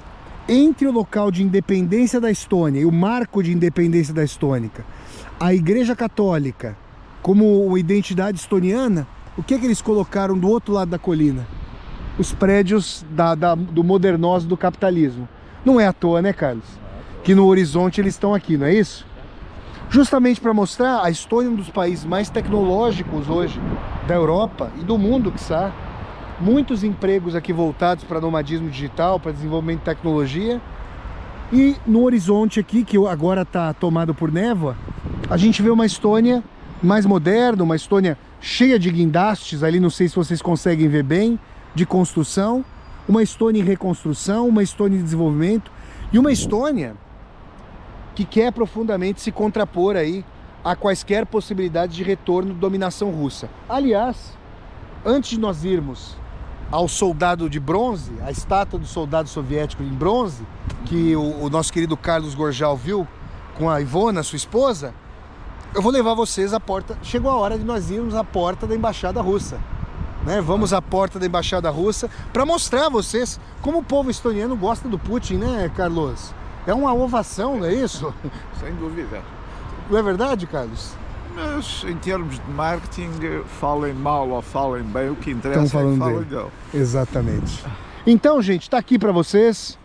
Entre o local de independência da Estônia e o marco de independência da Estônica, a Igreja Católica como identidade estoniana, o que é que eles colocaram do outro lado da colina? Os prédios do modernoso do capitalismo. Não é à toa, né, Carlos? Que no horizonte eles estão aqui, não é isso? Justamente para mostrar a Estônia, um dos países mais tecnológicos hoje da Europa e do mundo, quiçá. Muitos empregos aqui voltados para nomadismo digital, para desenvolvimento de tecnologia. E no horizonte aqui, que agora está tomado por névoa, a gente vê uma Estônia mais moderna, uma Estônia cheia de guindastes, ali não sei se vocês conseguem ver bem, de construção, uma Estônia em reconstrução, uma Estônia em desenvolvimento, e uma Estônia que quer profundamente se contrapor aí a quaisquer possibilidades de retorno de dominação russa. Aliás, antes de nós irmos ao soldado de bronze, a estátua do soldado soviético em bronze, que o nosso querido Carlos Gorjal viu com a Ivona, sua esposa, eu vou levar vocês à porta. Chegou a hora de nós irmos à porta da Embaixada Russa, né? Vamos à porta da Embaixada Russa para mostrar a vocês como o povo estoniano gosta do Putin, né, Carlos? É uma ovação, não é isso? Sem dúvida. Não é verdade, Carlos? Mas em termos de marketing, falem mal ou falem bem, o que interessa é que falem dele. Exatamente. Então, gente, tá aqui para vocês.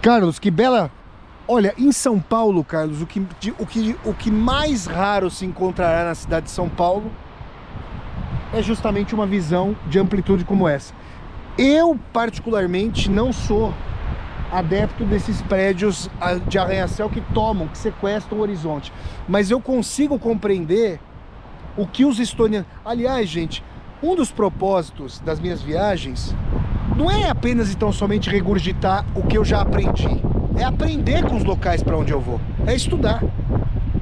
Carlos, que bela... Olha, em São Paulo, Carlos, o que mais raro se encontrará na cidade de São Paulo é justamente uma visão de amplitude como essa. Eu, particularmente, não sou adepto desses prédios de arranha-céu que sequestram o horizonte. Mas eu consigo compreender o que os estonianos... Aliás, gente, um dos propósitos das minhas viagens não é apenas e tão somente regurgitar o que eu já aprendi. É aprender com os locais para onde eu vou. É estudar.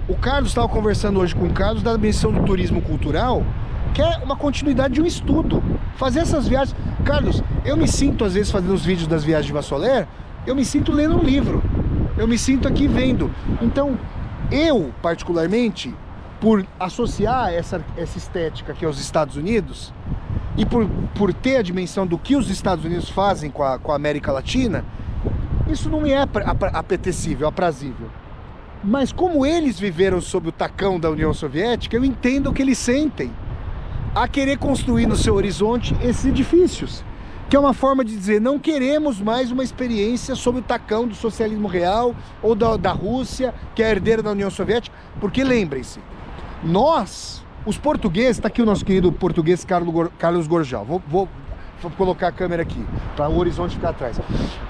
O Carlos estava conversando hoje com o Carlos da missão do turismo cultural, que é uma continuidade de um estudo. Fazer essas viagens... Carlos, eu me sinto às vezes fazendo os vídeos das viagens de Vassolé, eu me sinto lendo um livro, eu me sinto aqui vendo. Então, eu, particularmente, por associar essa estética aqui aos Estados Unidos, e por ter a dimensão do que os Estados Unidos fazem com a América Latina, isso não me é apetecível, aprazível. Mas como eles viveram sob o tacão da União Soviética, eu entendo o que eles sentem a querer construir no seu horizonte esses edifícios, que é uma forma de dizer, não queremos mais uma experiência sob o tacão do socialismo real ou da Rússia, que é a herdeira da União Soviética, porque lembrem-se, nós, os portugueses, está aqui o nosso querido português Carlos Gorjal, vou colocar a câmera aqui, para o horizonte ficar atrás.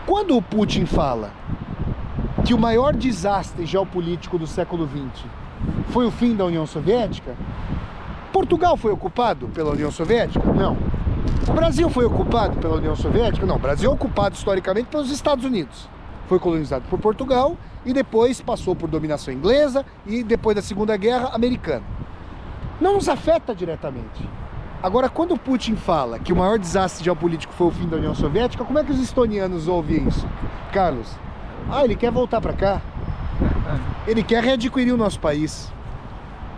Quando o Putin fala que o maior desastre geopolítico do século XX foi o fim da União Soviética? Portugal foi ocupado pela União Soviética? Não. O Brasil foi ocupado pela União Soviética? Não. O Brasil é ocupado historicamente pelos Estados Unidos. Foi colonizado por Portugal e depois passou por dominação inglesa e depois da Segunda Guerra americana. Não nos afeta diretamente. Agora, quando o Putin fala que o maior desastre geopolítico foi o fim da União Soviética, como é que os estonianos ouvem isso, Carlos? Ah, ele quer voltar para cá. Ele quer readquirir o nosso país.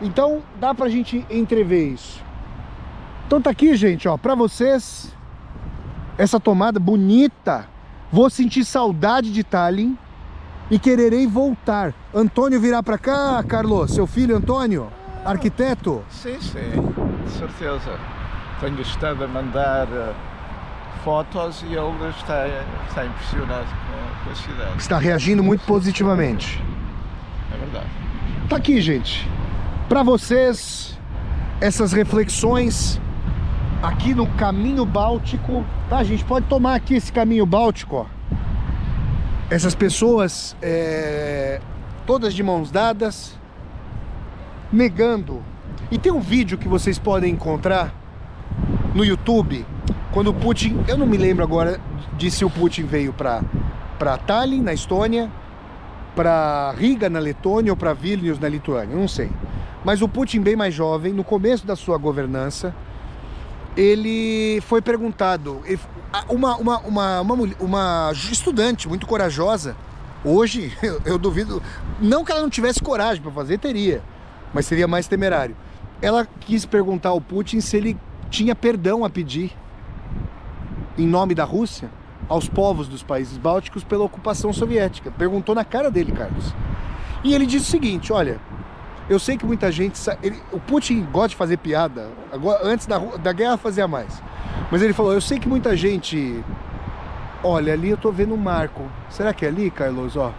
Então, dá pra gente entrever isso. Então tá aqui, gente, ó, pra vocês, essa tomada bonita. Vou sentir saudade de Tallinn e quererei voltar. Antônio virá pra cá, Carlos, seu filho Antônio, arquiteto? Sim, de certeza. Tenho estado a mandar fotos e ele está impressionado com a cidade. Está reagindo muito positivamente. É verdade. Tá aqui, gente, pra vocês, essas reflexões aqui no Caminho Báltico, tá, gente? Pode tomar aqui esse Caminho Báltico, ó. Essas pessoas, todas de mãos dadas, negando. E tem um vídeo que vocês podem encontrar no YouTube, quando o Putin, eu não me lembro agora de se o Putin veio para Tallinn, na Estônia, para Riga, na Letônia, ou para Vilnius, na Lituânia, não sei. Mas o Putin, bem mais jovem, no começo da sua governança, ele foi perguntado, uma estudante muito corajosa, hoje eu duvido, não que ela não tivesse coragem para fazer, teria, mas seria mais temerário. Ela quis perguntar ao Putin se ele tinha perdão a pedir, em nome da Rússia, aos povos dos países bálticos pela ocupação soviética. Perguntou na cara dele, Carlos. E ele disse o seguinte, olha, eu sei que muita gente... o Putin gosta de fazer piada, agora, antes da guerra fazia mais. Mas ele falou, eu sei que muita gente... Olha, ali eu tô vendo um marco. Será que é ali, Carlos? Ó,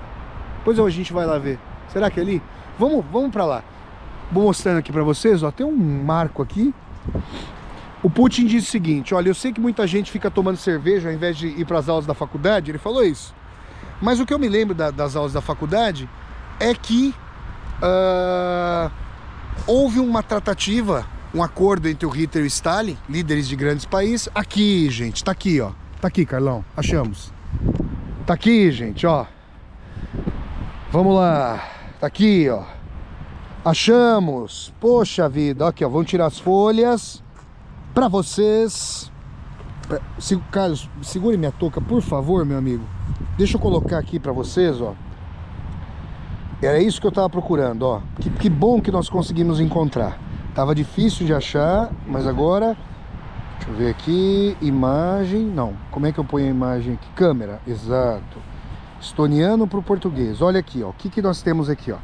depois a gente vai lá ver. Será que é ali? Vamos pra lá. Vou mostrando aqui pra vocês, ó, tem um marco aqui. O Putin disse o seguinte, olha, eu sei que muita gente fica tomando cerveja ao invés de ir para as aulas da faculdade, ele falou isso. Mas o que eu me lembro das aulas da faculdade é que houve uma tratativa, um acordo entre o Hitler e o Stalin, líderes de grandes países. Aqui, gente, tá aqui, ó. Tá aqui, Carlão, achamos. Tá aqui, gente, ó. Vamos lá. Tá aqui, ó. Achamos. Poxa vida, aqui, ó. Vamos tirar as folhas para vocês. Carlos, segure minha touca, por favor, meu amigo. Deixa eu colocar aqui para vocês, ó. Era isso que eu tava procurando, ó. Que bom que nós conseguimos encontrar. Tava difícil de achar, mas agora... Deixa eu ver aqui... Imagem... Não, como é que eu ponho a imagem aqui? Câmera, exato. Estoniano para o português. Olha aqui, ó. O que nós temos aqui, ó.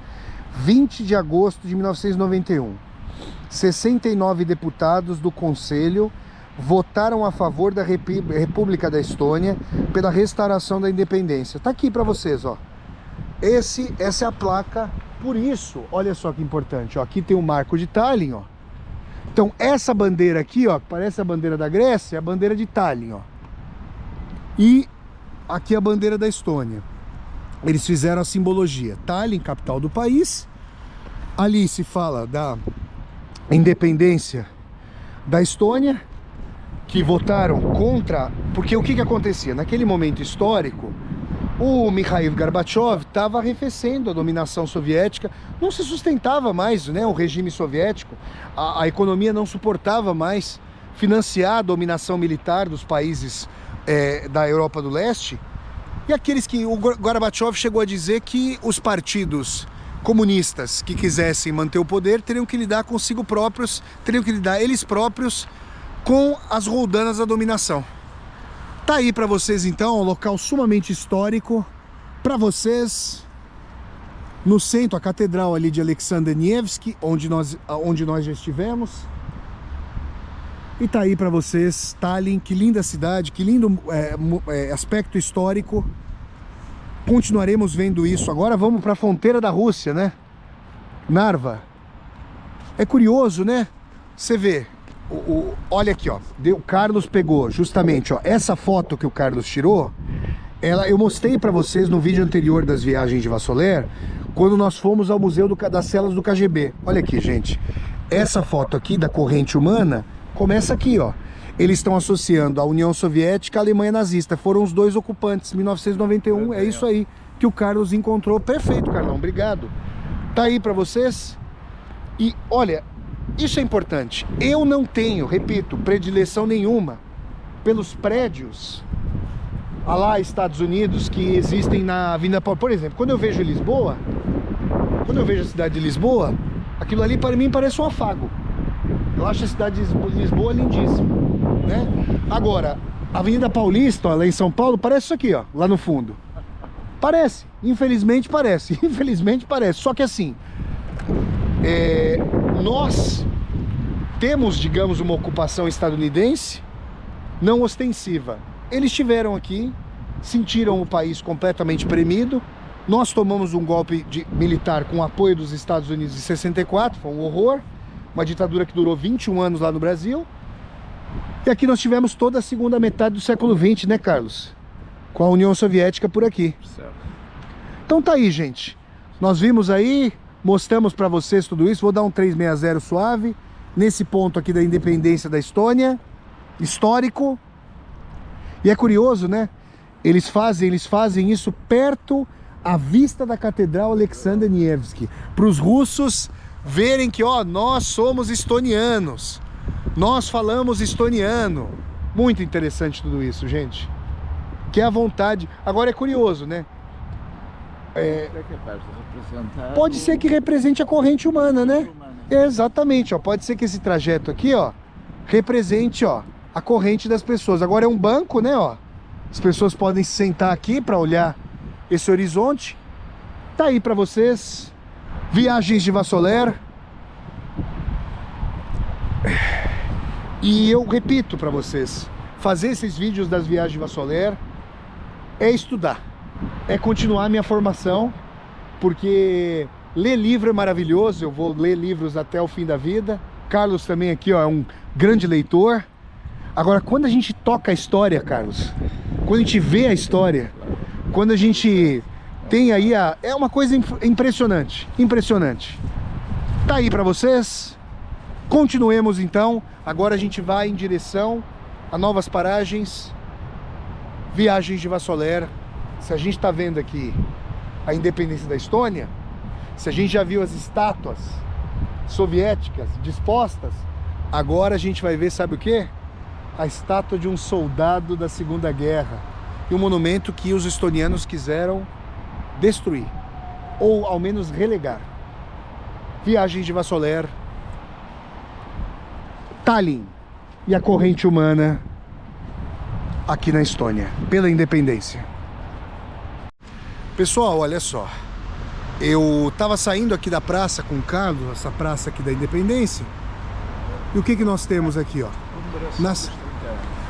20 de agosto de 1991. 69 deputados do Conselho votaram a favor da República da Estônia pela restauração da independência. Tá aqui para vocês, ó. Essa é a placa. Por isso, olha só que importante, ó. Aqui tem o marco de Tallinn, ó. Então essa bandeira aqui, ó, que parece a bandeira da Grécia, é a bandeira de Tallinn, ó. E aqui a bandeira da Estônia. Eles fizeram a simbologia. Tallinn, capital do país. Ali se fala da independência da Estônia, que votaram contra... Porque o que acontecia? Naquele momento histórico, o Mikhail Gorbachev estava arrefecendo a dominação soviética, não se sustentava mais, né, o regime soviético, a economia não suportava mais financiar a dominação militar dos países da Europa do Leste. E aqueles que o Gorbachev chegou a dizer que os partidos comunistas que quisessem manter o poder teriam que lidar consigo próprios, teriam que lidar eles próprios com as roldanas da dominação. Tá aí para vocês então, um local sumamente histórico para vocês, no centro, a catedral ali de Alexander Nevsky, onde nós já estivemos. E tá aí para vocês, Tallinn, que linda cidade, que lindo aspecto histórico. Continuaremos vendo isso. Agora vamos para a fronteira da Rússia, né? Narva. É curioso, né? Você vê, olha aqui, ó. O Carlos pegou justamente, ó, essa foto que o Carlos tirou. Eu mostrei para vocês no vídeo anterior das viagens de Vassoler quando nós fomos ao Museu das Celas do KGB. Olha aqui, gente. Essa foto aqui da corrente humana começa aqui, ó. Eles estão associando a União Soviética à Alemanha nazista. Foram os dois ocupantes, 1991. É isso aí que o Carlos encontrou. Perfeito, Carlão. Obrigado. Tá aí pra vocês. E olha, isso é importante. Eu não tenho, repito, predileção nenhuma pelos prédios lá Estados Unidos que existem na Avenida Paulista. Por exemplo, quando eu vejo Lisboa, quando eu vejo a cidade de Lisboa, aquilo ali para mim parece um afago. Eu acho a cidade de Lisboa lindíssima, né? Agora, a Avenida Paulista, ó, lá em São Paulo, parece isso aqui, ó, lá no fundo. Parece, infelizmente parece, infelizmente parece. Só que assim, nós temos, digamos, uma ocupação estadunidense não ostensiva. Eles estiveram aqui, sentiram o país completamente premido. Nós tomamos um golpe militar com o apoio dos Estados Unidos em 64, foi um horror. Uma ditadura que durou 21 anos lá no Brasil. E aqui nós tivemos toda a segunda metade do século XX, né, Carlos? Com a União Soviética por aqui. Certo. Então tá aí, gente. Nós vimos aí, mostramos pra vocês tudo isso. Vou dar um 360 suave. Nesse ponto aqui da independência da Estônia. Histórico. E é curioso, né? Eles fazem isso perto à vista da Catedral Alexander Nevsky. Para os russos verem que, ó, nós somos estonianos. Nós falamos estoniano. Muito interessante tudo isso, gente. Que é a vontade. Agora é curioso, né? É capaz de representar. Pode ser que represente a corrente humana, né? Exatamente, ó. Pode ser que esse trajeto aqui, ó, represente, ó, a corrente das pessoas. Agora é um banco, né, ó. As pessoas podem se sentar aqui para olhar esse horizonte. Tá aí para vocês. Viagens de Vassoler. E eu repito para vocês, fazer esses vídeos das viagens de Vassoler é estudar, é continuar minha formação, porque ler livro é maravilhoso. Eu vou ler livros até o fim da vida. Carlos também aqui, ó, é um grande leitor. Agora, quando a gente toca a história, Carlos, quando a gente vê a história, quando a gente tem aí é uma coisa impressionante, impressionante. Tá aí pra vocês. Continuemos então. Agora a gente vai em direção a novas paragens. Viagens de Vassoler. Se a gente tá vendo aqui a independência da Estônia, se a gente já viu as estátuas soviéticas dispostas, agora a gente vai ver, sabe o quê? A estátua de um soldado da Segunda Guerra e um monumento que os estonianos quiseram destruir, ou ao menos relegar. Viagens de Vassoler, Tallinn e a corrente humana aqui na Estônia, pela independência. Pessoal, olha só, eu tava saindo aqui da praça com o Carlos, essa praça aqui da Independência, e o que que nós temos aqui, ó?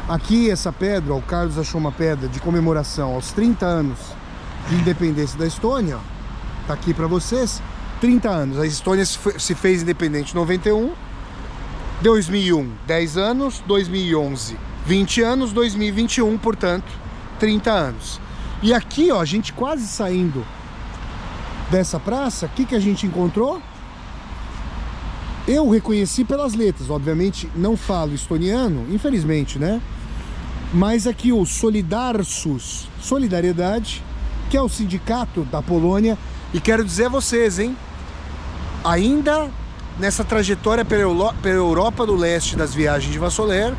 Aqui essa pedra, ó, o Carlos achou uma pedra de comemoração aos 30 anos de independência da Estônia, ó. Tá aqui pra vocês, 30 anos. A Estônia se fez independente em 91, 2001, 10 anos, 2011, 20 anos, 2021, portanto, 30 anos. E aqui, ó, a gente quase saindo dessa praça, o que que a gente encontrou? Eu reconheci pelas letras, obviamente não falo estoniano, infelizmente, né? Mas aqui o Solidarsus, Solidariedade, que é o sindicato da Polônia. E quero dizer a vocês, hein? Ainda nessa trajetória pela Europa do Leste das viagens de Vassoler,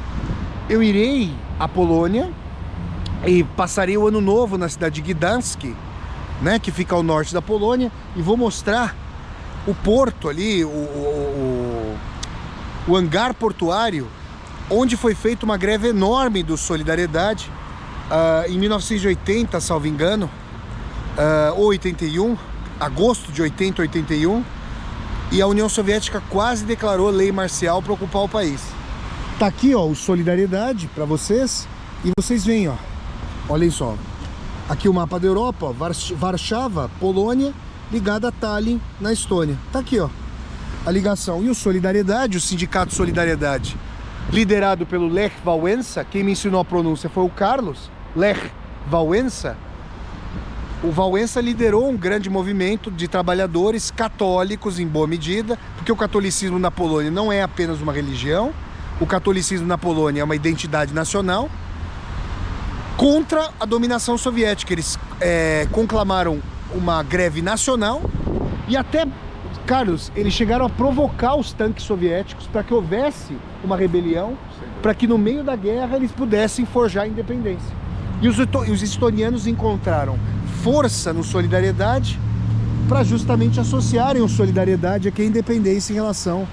eu irei à Polônia e passarei o ano novo na cidade de Gdansk, né, que fica ao norte da Polônia, e vou mostrar o porto ali, o hangar portuário, onde foi feita uma greve enorme do Solidariedade em 1980, salvo engano, ou 81, agosto de 80, 81, e a União Soviética quase declarou lei marcial para ocupar o país. Tá aqui, ó, o Solidariedade para vocês, e vocês veem, ó, olhem só, aqui o mapa da Europa, ó, Warszawa, Polônia, ligada a Tallinn, na Estônia. Tá aqui, ó, a ligação. E o Solidariedade, o sindicato Solidariedade, liderado pelo Lech Wałęsa, quem me ensinou a pronúncia foi o Carlos, Lech Wałęsa, o Wałęsa liderou um grande movimento de trabalhadores católicos, em boa medida, porque o catolicismo na Polônia não é apenas uma religião, o catolicismo na Polônia é uma identidade nacional, contra a dominação soviética. Eles conclamaram uma greve nacional e até, Carlos, eles chegaram a provocar os tanques soviéticos para que houvesse uma rebelião, para que no meio da guerra eles pudessem forjar a independência. E os estonianos encontraram força no Solidariedade para justamente associarem o Solidariedade aqui à independência em relação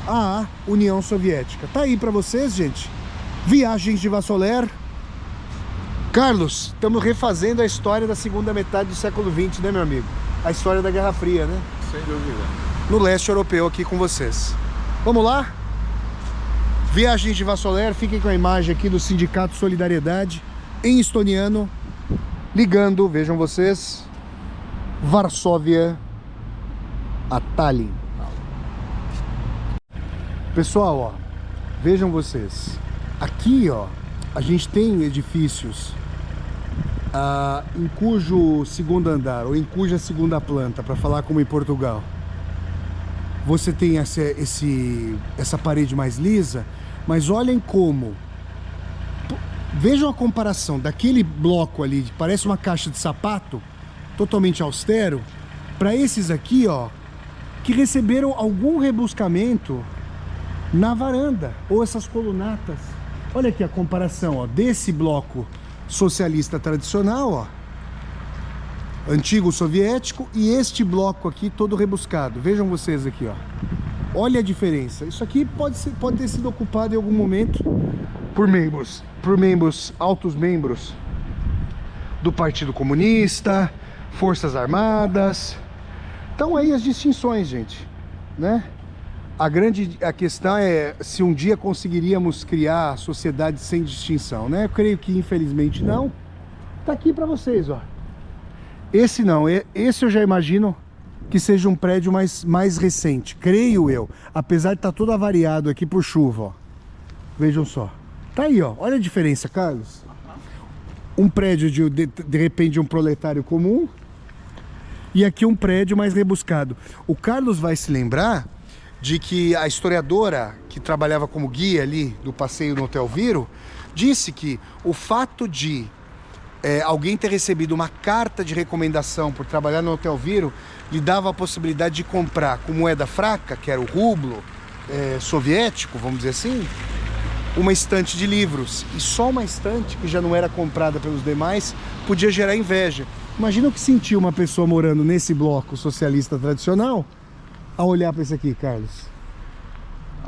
à União Soviética. Tá aí para vocês, gente. Viagens de Vassoler. Carlos, estamos refazendo a história da segunda metade do século XX, né, meu amigo? A história da Guerra Fria, né? Sem dúvida. No leste europeu aqui com vocês. Vamos lá? Viagens de Vassoler, fiquem com a imagem aqui do Sindicato Solidariedade em estoniano, ligando, vejam vocês, Varsóvia a Tallinn. Pessoal, ó, vejam vocês, aqui, ó, a gente tem edifícios em cujo segundo andar, ou em cuja segunda planta, para falar como em Portugal, você tem essa parede mais lisa, mas olhem como, vejam a comparação daquele bloco ali, que parece uma caixa de sapato, totalmente austero, para esses aqui, ó, que receberam algum rebuscamento na varanda, ou essas colunatas. Olha aqui a comparação, ó, desse bloco socialista tradicional, ó, antigo soviético, e este bloco aqui todo rebuscado. Vejam vocês aqui, ó. Olha a diferença. Isso aqui pode ter sido ocupado em algum momento por altos membros do Partido Comunista, Forças Armadas. Então aí as distinções, gente, né? A questão é se um dia conseguiríamos criar sociedade sem distinção, né? Eu creio que infelizmente não. Tá aqui para vocês, ó. Esse não, esse eu já imagino que seja um prédio mais recente, creio eu, apesar de estar todo avariado aqui por chuva, ó. Vejam só. Tá aí, ó. Olha a diferença, Carlos. Um prédio de repente de um proletário comum, e aqui um prédio mais rebuscado. O Carlos vai se lembrar de que a historiadora que trabalhava como guia ali do passeio no Hotel Viro disse que o fato de alguém ter recebido uma carta de recomendação por trabalhar no Hotel Viro lhe dava a possibilidade de comprar com moeda fraca, que era o rublo soviético, vamos dizer assim, uma estante de livros. E só uma estante, que já não era comprada pelos demais, podia gerar inveja. Imagina o que sentiu uma pessoa morando nesse bloco socialista tradicional a olhar para isso aqui, Carlos.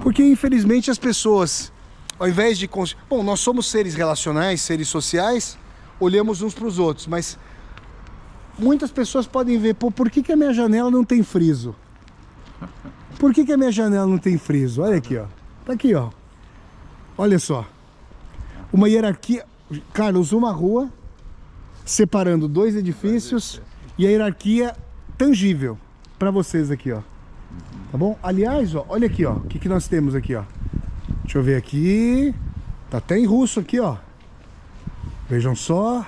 Porque infelizmente as pessoas, ao invés de... Bom, nós somos seres relacionais, seres sociais, olhamos uns para os outros, mas muitas pessoas podem ver, pô, por que a minha janela não tem friso? Por que a minha janela não tem friso? Olha aqui, ó. Tá aqui, ó. Olha só. Uma hierarquia... Carlos, uma rua separando dois edifícios e a hierarquia tangível para vocês aqui, ó. Tá bom? Aliás, ó, olha aqui, ó. O que nós temos aqui, ó. Deixa eu ver aqui. Tá até em russo aqui, ó. Vejam só.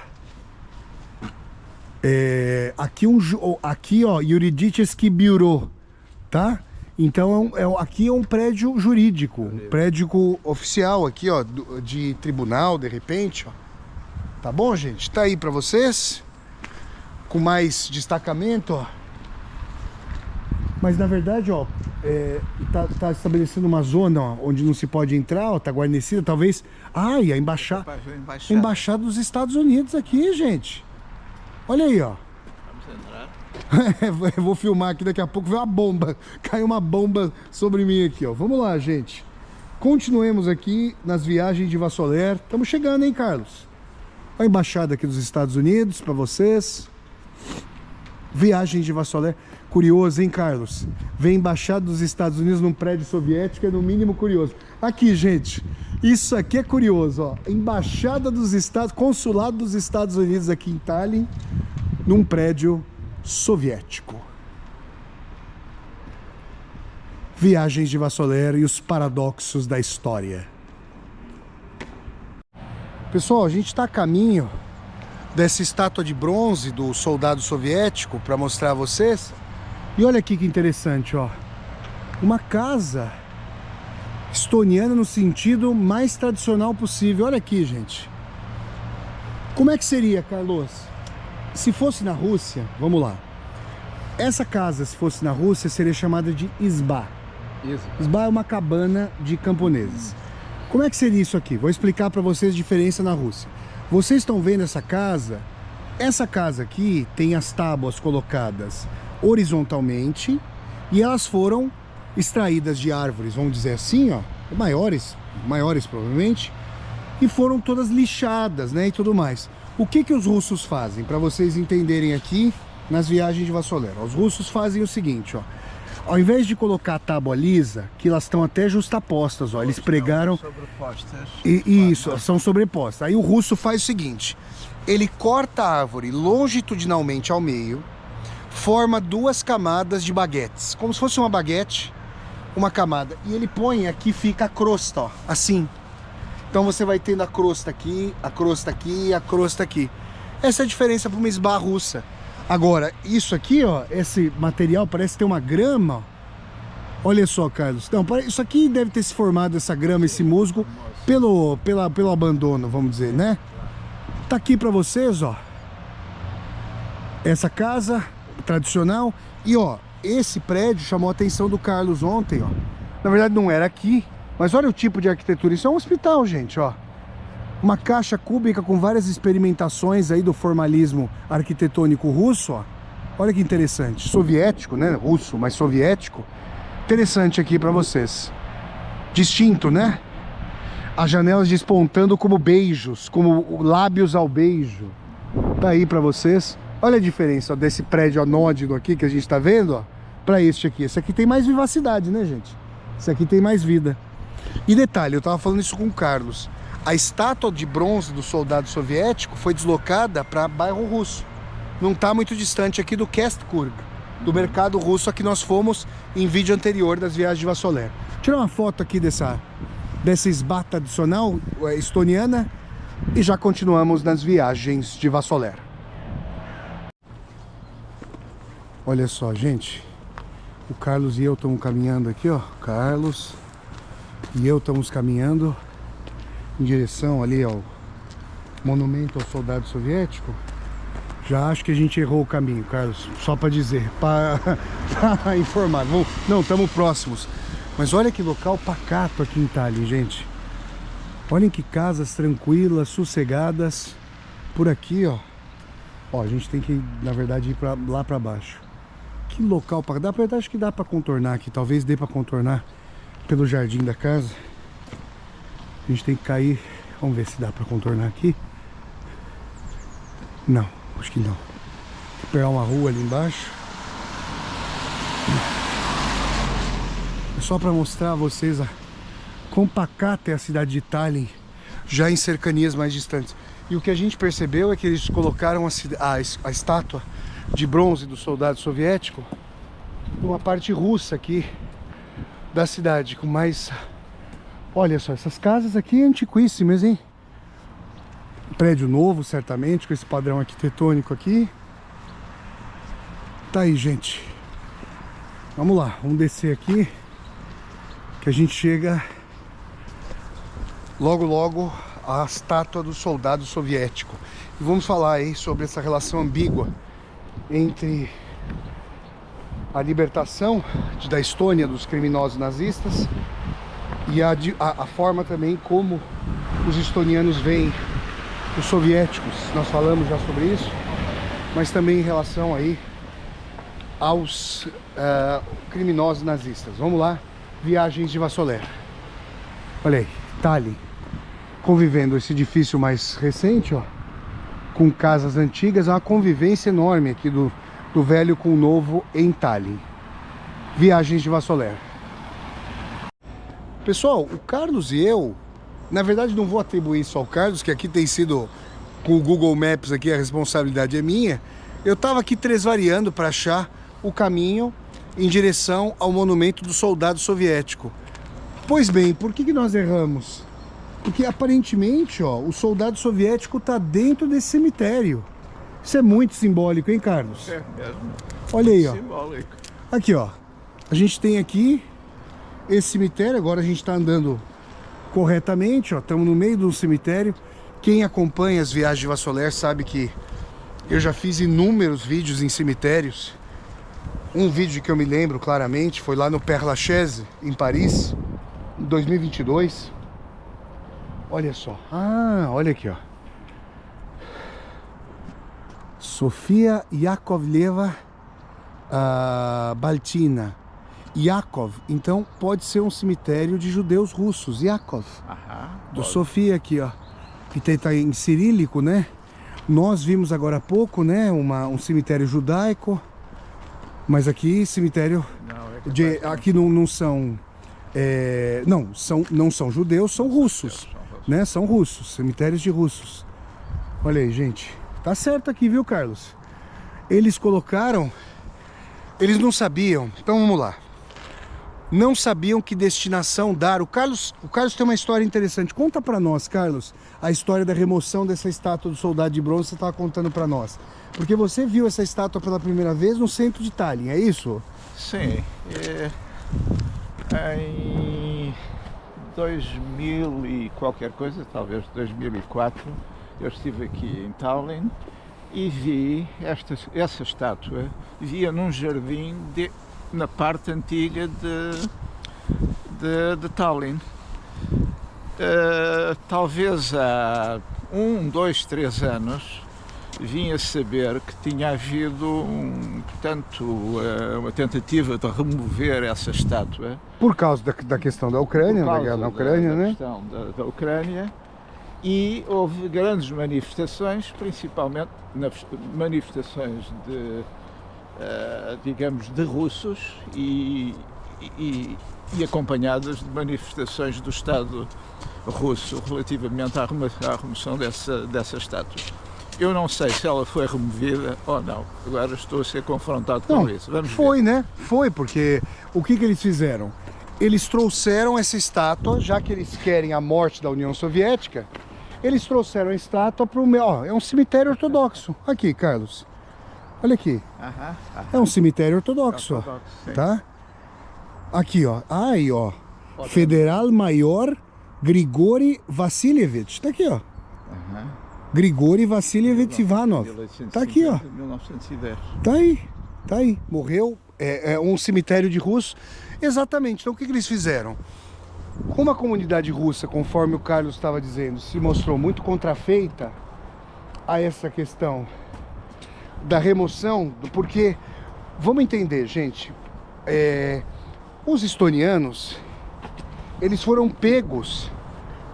Aqui, ó, Юридический бюро, tá? Então, aqui é um prédio jurídico, um prédio oficial aqui, ó, de tribunal, de repente, ó. Tá bom, gente? Tá aí pra vocês, com mais destacamento, ó. Mas, na verdade, ó, tá estabelecendo uma zona, ó, onde não se pode entrar, ó, tá guarnecida, talvez... Ah, e a embaixada dos Estados Unidos aqui, gente. Olha aí, ó. Vamos entrar? Eu vou filmar aqui, daqui a pouco vem uma bomba. Caiu uma bomba sobre mim aqui, ó. Vamos lá, gente. Continuemos aqui nas viagens de Vassoler. Estamos chegando, hein, Carlos? A embaixada aqui dos Estados Unidos para vocês. Viagens de Vassoler. Curioso, hein, Carlos? Vem embaixada dos Estados Unidos num prédio soviético, é no mínimo curioso. Aqui, gente, isso aqui é curioso, ó. Embaixada dos Estados... Consulado dos Estados Unidos aqui em Tallinn, num prédio soviético. Viagens de Vassoler e os paradoxos da história. Pessoal, a gente está a caminho dessa estátua de bronze do soldado soviético para mostrar a vocês. E olha aqui que interessante, ó. Uma casa estoniana no sentido mais tradicional possível. Olha aqui, gente. Como é que seria, Carlos? Se fosse na Rússia, vamos lá. Essa casa, se fosse na Rússia, seria chamada de izba. Izba é uma cabana de camponeses. Como é que seria isso aqui? Vou explicar para vocês a diferença na Rússia. Vocês estão vendo essa casa? Essa casa aqui tem as tábuas colocadas horizontalmente e elas foram extraídas de árvores, vamos dizer assim, ó, maiores provavelmente, e foram todas lixadas, né, e tudo mais. O que que os russos fazem, para vocês entenderem aqui nas viagens de Vassoler? Os russos fazem o seguinte, ó, ao invés de colocar a tábua lisa, que elas estão até justapostas, ó, eles pregaram... Isso, são sobrepostas. Aí o russo faz o seguinte, ele corta a árvore longitudinalmente ao meio, forma duas camadas de baguetes, como se fosse uma baguete, uma camada, e ele põe aqui, fica a crosta, ó, assim. Então você vai tendo a crosta aqui, a crosta aqui, a crosta aqui. Essa é a diferença para uma izba russa. Agora, isso aqui, ó, esse material parece ter uma grama, ó. Olha só, Carlos. Não, isso aqui deve ter se formado, essa grama, esse musgo, pelo abandono, vamos dizer, né? Tá aqui para vocês, ó. Essa casa tradicional. E, ó, esse prédio chamou a atenção do Carlos ontem, ó. Na verdade não era aqui, mas olha o tipo de arquitetura. Isso é um hospital, gente, ó. Uma caixa cúbica com várias experimentações aí do formalismo arquitetônico russo, ó. Olha que interessante. Soviético, né? Russo, mas soviético. Interessante aqui para vocês. Distinto, né? As janelas despontando como beijos, como lábios ao beijo. Tá aí para vocês. Olha a diferença, ó, desse prédio anódido aqui que a gente tá vendo, ó, para este aqui. Esse aqui tem mais vivacidade, né, gente? Esse aqui tem mais vida. E detalhe, eu tava falando isso com o Carlos. A estátua de bronze do soldado soviético foi deslocada para bairro russo. Não tá muito distante aqui do Kestkurt, do mercado russo a que nós fomos em vídeo anterior das viagens de Vassoler. Tirar uma foto aqui dessa izba tradicional estoniana e já continuamos nas viagens de Vassoler. Olha só, gente, o Carlos e eu estamos caminhando aqui, ó. Carlos e eu estamos caminhando em direção ali ao monumento ao soldado soviético. Já acho que a gente errou o caminho, Carlos, só para dizer, para informar. Não, estamos próximos. Mas olha que local pacato aqui em Tallinn, gente. Olhem que casas tranquilas, sossegadas. Por aqui, ó. Ó, a gente tem que, na verdade, ir lá para baixo. Que local para... Acho que dá para contornar aqui. Talvez dê para contornar pelo jardim da casa. A gente tem que cair. Vamos ver se dá para contornar aqui. Não, acho que não. Tem que pegar uma rua ali embaixo. É só para mostrar a vocês quão pacata é a cidade de Tallinn, já em cercanias mais distantes. E o que a gente percebeu é que eles colocaram a estátua de bronze do soldado soviético numa parte russa aqui da cidade, com mais... Olha só, essas casas aqui antiquíssimas, hein? Prédio novo, certamente, com esse padrão arquitetônico aqui. Tá aí, gente. Vamos lá, vamos descer aqui, que a gente chega logo logo à estátua do soldado soviético. E vamos falar aí sobre essa relação ambígua entre a libertação da Estônia dos criminosos nazistas e a forma também como os estonianos veem os soviéticos. Nós falamos já sobre isso, mas também em relação aí aos criminosos nazistas. Vamos lá, viagens de Vassoler. Olha aí, Tallinn, convivendo esse edifício mais recente, ó, com casas antigas, há uma convivência enorme aqui do velho com o novo em Tallinn. Viagens de Vassoler. Pessoal, o Carlos e eu, na verdade não vou atribuir isso ao Carlos, que aqui tem sido, com o Google Maps aqui, a responsabilidade é minha. Eu estava aqui tresvariando para achar o caminho em direção ao monumento do soldado soviético. Pois bem, por que nós erramos? Porque aparentemente, ó, o soldado soviético tá dentro desse cemitério. Isso é muito simbólico, hein, Carlos? É mesmo. Olha aí, ó. Simbólico. Aqui, ó. A gente tem aqui esse cemitério. Agora a gente tá andando corretamente, ó. Estamos no meio do cemitério. Quem acompanha as viagens de Vassoler sabe que eu já fiz inúmeros vídeos em cemitérios. Um vídeo que eu me lembro claramente foi lá no Père Lachaise, em Paris, em 2022. Olha só. Ah, olha aqui, ó. Sofia Yakovleva Baltina. Yakov, então pode ser um cemitério de judeus russos. Yakov. Do Sofia aqui, ó. Que tá em cirílico, né? Nós vimos agora há pouco, né? Um cemitério judaico. Mas aqui, cemitério... aqui não são... não são judeus, são russos. Né? São russos, cemitérios de russos. Olha aí, gente. Tá certo aqui, viu, Carlos? Eles colocaram... Eles não sabiam. Então vamos lá. Não sabiam que destinação dar. O Carlos tem uma história interessante. Conta pra nós, Carlos, a história da remoção dessa estátua do soldado de bronze que você estava contando pra nós. Porque você viu essa estátua pela primeira vez no centro de Tallinn, é isso? Sim. Em 2000 e qualquer coisa, talvez 2004, eu estive aqui em Tallinn e vi essa estátua, via num jardim na parte antiga de Tallinn. Talvez há 1, 2, 3 anos vim a saber que tinha havido uma tentativa de remover essa estátua. Por causa da questão da Ucrânia, da guerra na Ucrânia, né? Questão da Ucrânia. E houve grandes manifestações, principalmente manifestações digamos, de russos e acompanhadas de manifestações do Estado russo relativamente à remoção dessa estátua. Eu não sei se ela foi removida ou não. Agora estou a ser confrontado com isso. Vamos ver. Né? Foi, porque o que eles fizeram? Eles trouxeram essa estátua, já que eles querem a morte da União Soviética, eles trouxeram a estátua para o meu... Ó, é um cemitério ortodoxo. Aqui, Carlos. Olha aqui. É um cemitério ortodoxo, ó. Tá? Aqui, ó. Aí, ó. Federal Maior Grigori Vassilievich. Tá aqui, ó. Grigori Vassilievich Ivanov. Tá aqui, ó. 1910. Tá aí. Morreu. É um cemitério de russos. Exatamente. Então o que eles fizeram? Como a comunidade russa, conforme o Carlos estava dizendo, se mostrou muito contrafeita a essa questão da remoção, porque, vamos entender, gente, os estonianos, eles foram pegos.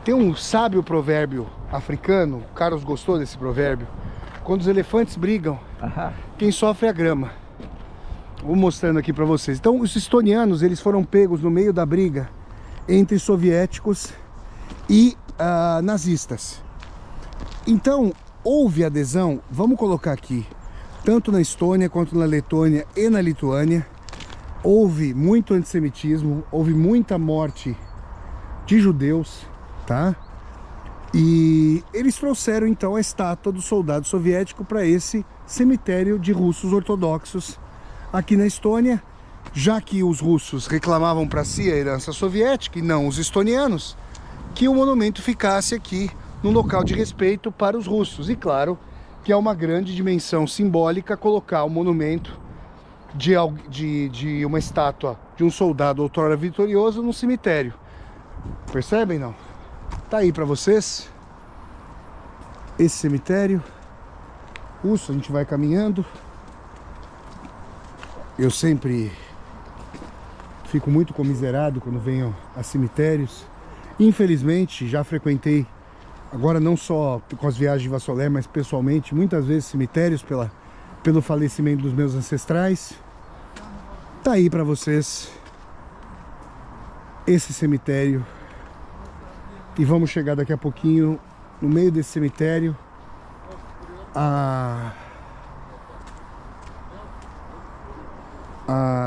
Tem um sábio provérbio africano, o Carlos gostou desse provérbio, quando os elefantes brigam, quem sofre é a grama. Vou mostrando aqui para vocês. Então os estonianos, eles foram pegos no meio da briga entre soviéticos e nazistas. Então houve adesão, vamos colocar aqui, tanto na Estônia quanto na Letônia e na Lituânia, houve muito antissemitismo, houve muita morte de judeus, tá? E eles trouxeram então a estátua do soldado soviético para esse cemitério de russos ortodoxos aqui na Estônia, já que os russos reclamavam para si a herança soviética e não os estonianos, que o monumento ficasse aqui num local de respeito para os russos. E claro que é uma grande dimensão simbólica colocar um monumento de uma estátua de um soldado outrora vitorioso num cemitério. Percebem, não? Tá aí para vocês esse cemitério russo. A gente vai caminhando. Eu sempre fico muito comiserado quando venho a cemitérios. Infelizmente, já frequentei, agora não só com as viagens de Vassoler, mas pessoalmente, muitas vezes cemitérios pelo falecimento dos meus ancestrais. Tá aí para vocês esse cemitério. E vamos chegar daqui a pouquinho no meio desse cemitério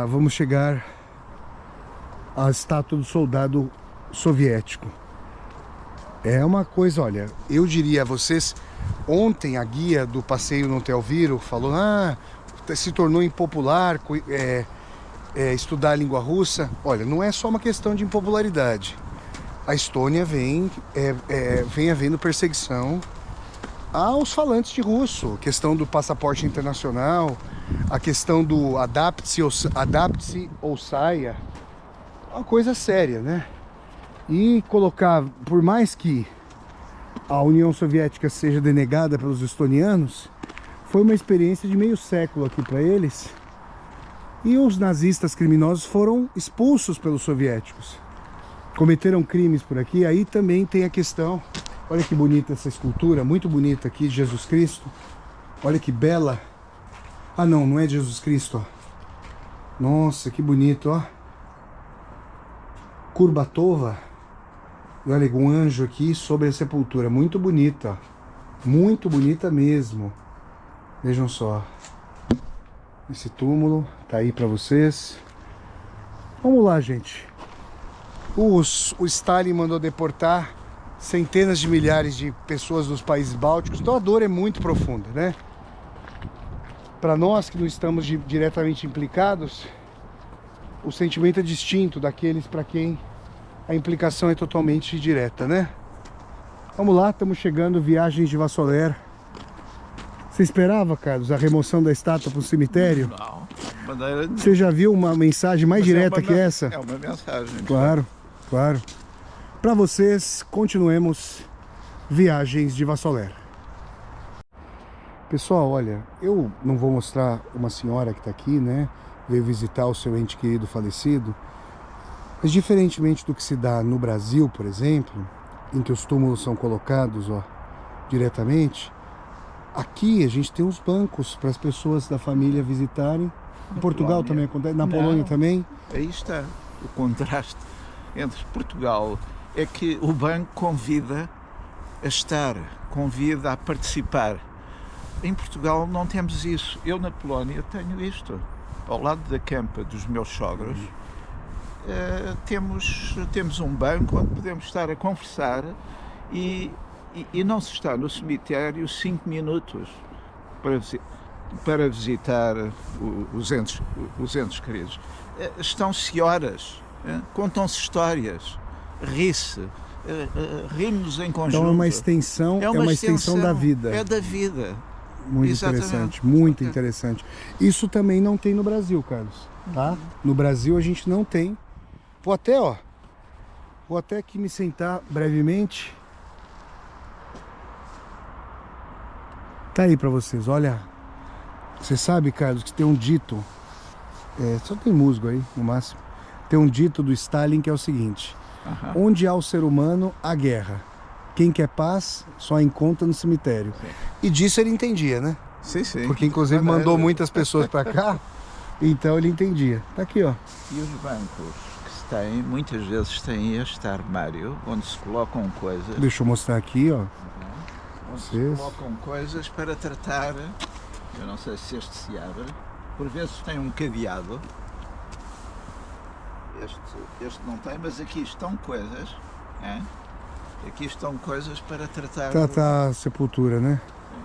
vamos chegar à estátua do soldado soviético. É uma coisa, olha, eu diria a vocês, ontem a guia do passeio no Telviro falou, se tornou impopular estudar a língua russa. Olha, não é só uma questão de impopularidade. A Estônia vem havendo perseguição aos falantes de russo, a questão do passaporte internacional, a questão do adapte-se ou saia, uma coisa séria, né? E colocar, por mais que a União Soviética seja denegada pelos estonianos, foi uma experiência de meio século aqui para eles, e os nazistas criminosos foram expulsos pelos soviéticos, cometeram crimes por aqui. Aí também tem a questão, olha que bonita essa escultura, muito bonita aqui, de Jesus Cristo, olha que bela, não é Jesus Cristo, ó. Nossa, que bonito, ó, Kurbatova. E olha, um anjo aqui sobre a sepultura, muito bonita, muito bonita mesmo. Vejam só, esse túmulo tá aí para vocês. Vamos lá, gente. O Stalin mandou deportar centenas de milhares de pessoas dos países bálticos, então a dor é muito profunda, né? Para nós que não estamos diretamente implicados, o sentimento é distinto daqueles para quem a implicação é totalmente direta, né? Vamos lá, estamos chegando, Viagens de Vassoler. Você esperava, Carlos, a remoção da estátua para o cemitério? Não. Você já viu uma mensagem mais direta que essa? É uma mensagem. Claro, claro. Para vocês, continuemos Viagens de Vassoler. Pessoal, olha, eu não vou mostrar uma senhora que está aqui, né? Veio visitar o seu ente querido falecido. Mas diferentemente do que se dá no Brasil, por exemplo, em que os túmulos são colocados, ó, diretamente, aqui a gente tem uns bancos para as pessoas da família visitarem. Em Portugal também acontece, na Polônia também. Aí está o contraste entre Portugal, é que o banco convida a estar, convida a participar. Em Portugal não temos isso. Eu na Polónia tenho isto. Ao lado da campa dos meus sogros, temos um banco onde podemos estar a conversar e não se está no cemitério 5 minutos para visitar os entes queridos. Estão-se horas, contam-se histórias, ri-se, rimos em conjunto. Então é uma extensão da vida. É da vida. Muito Exatamente. Interessante, muito interessante. Isso também não tem no Brasil, Carlos, tá? No Brasil a gente não tem. Vou até aqui me sentar brevemente. Tá aí pra vocês, olha. Você sabe, Carlos, que tem um dito, só tem musgo aí, no máximo. Tem um dito do Stalin que é o seguinte: onde há o ser humano, há guerra. Quem quer paz, só encontra no cemitério. Sim. E disso ele entendia, né? Sim, sim. Porque inclusive mandou muitas pessoas pra cá, então ele entendia. Tá aqui, ó. E os bancos que se têm, muitas vezes têm este armário, onde se colocam coisas. Deixa eu mostrar aqui, ó. Onde se colocam coisas para tratar. Eu não sei se este se abre. Por vezes tem um cadeado. Este não tem, mas aqui estão coisas. Aqui estão coisas para tratar a sepultura, né? Sim.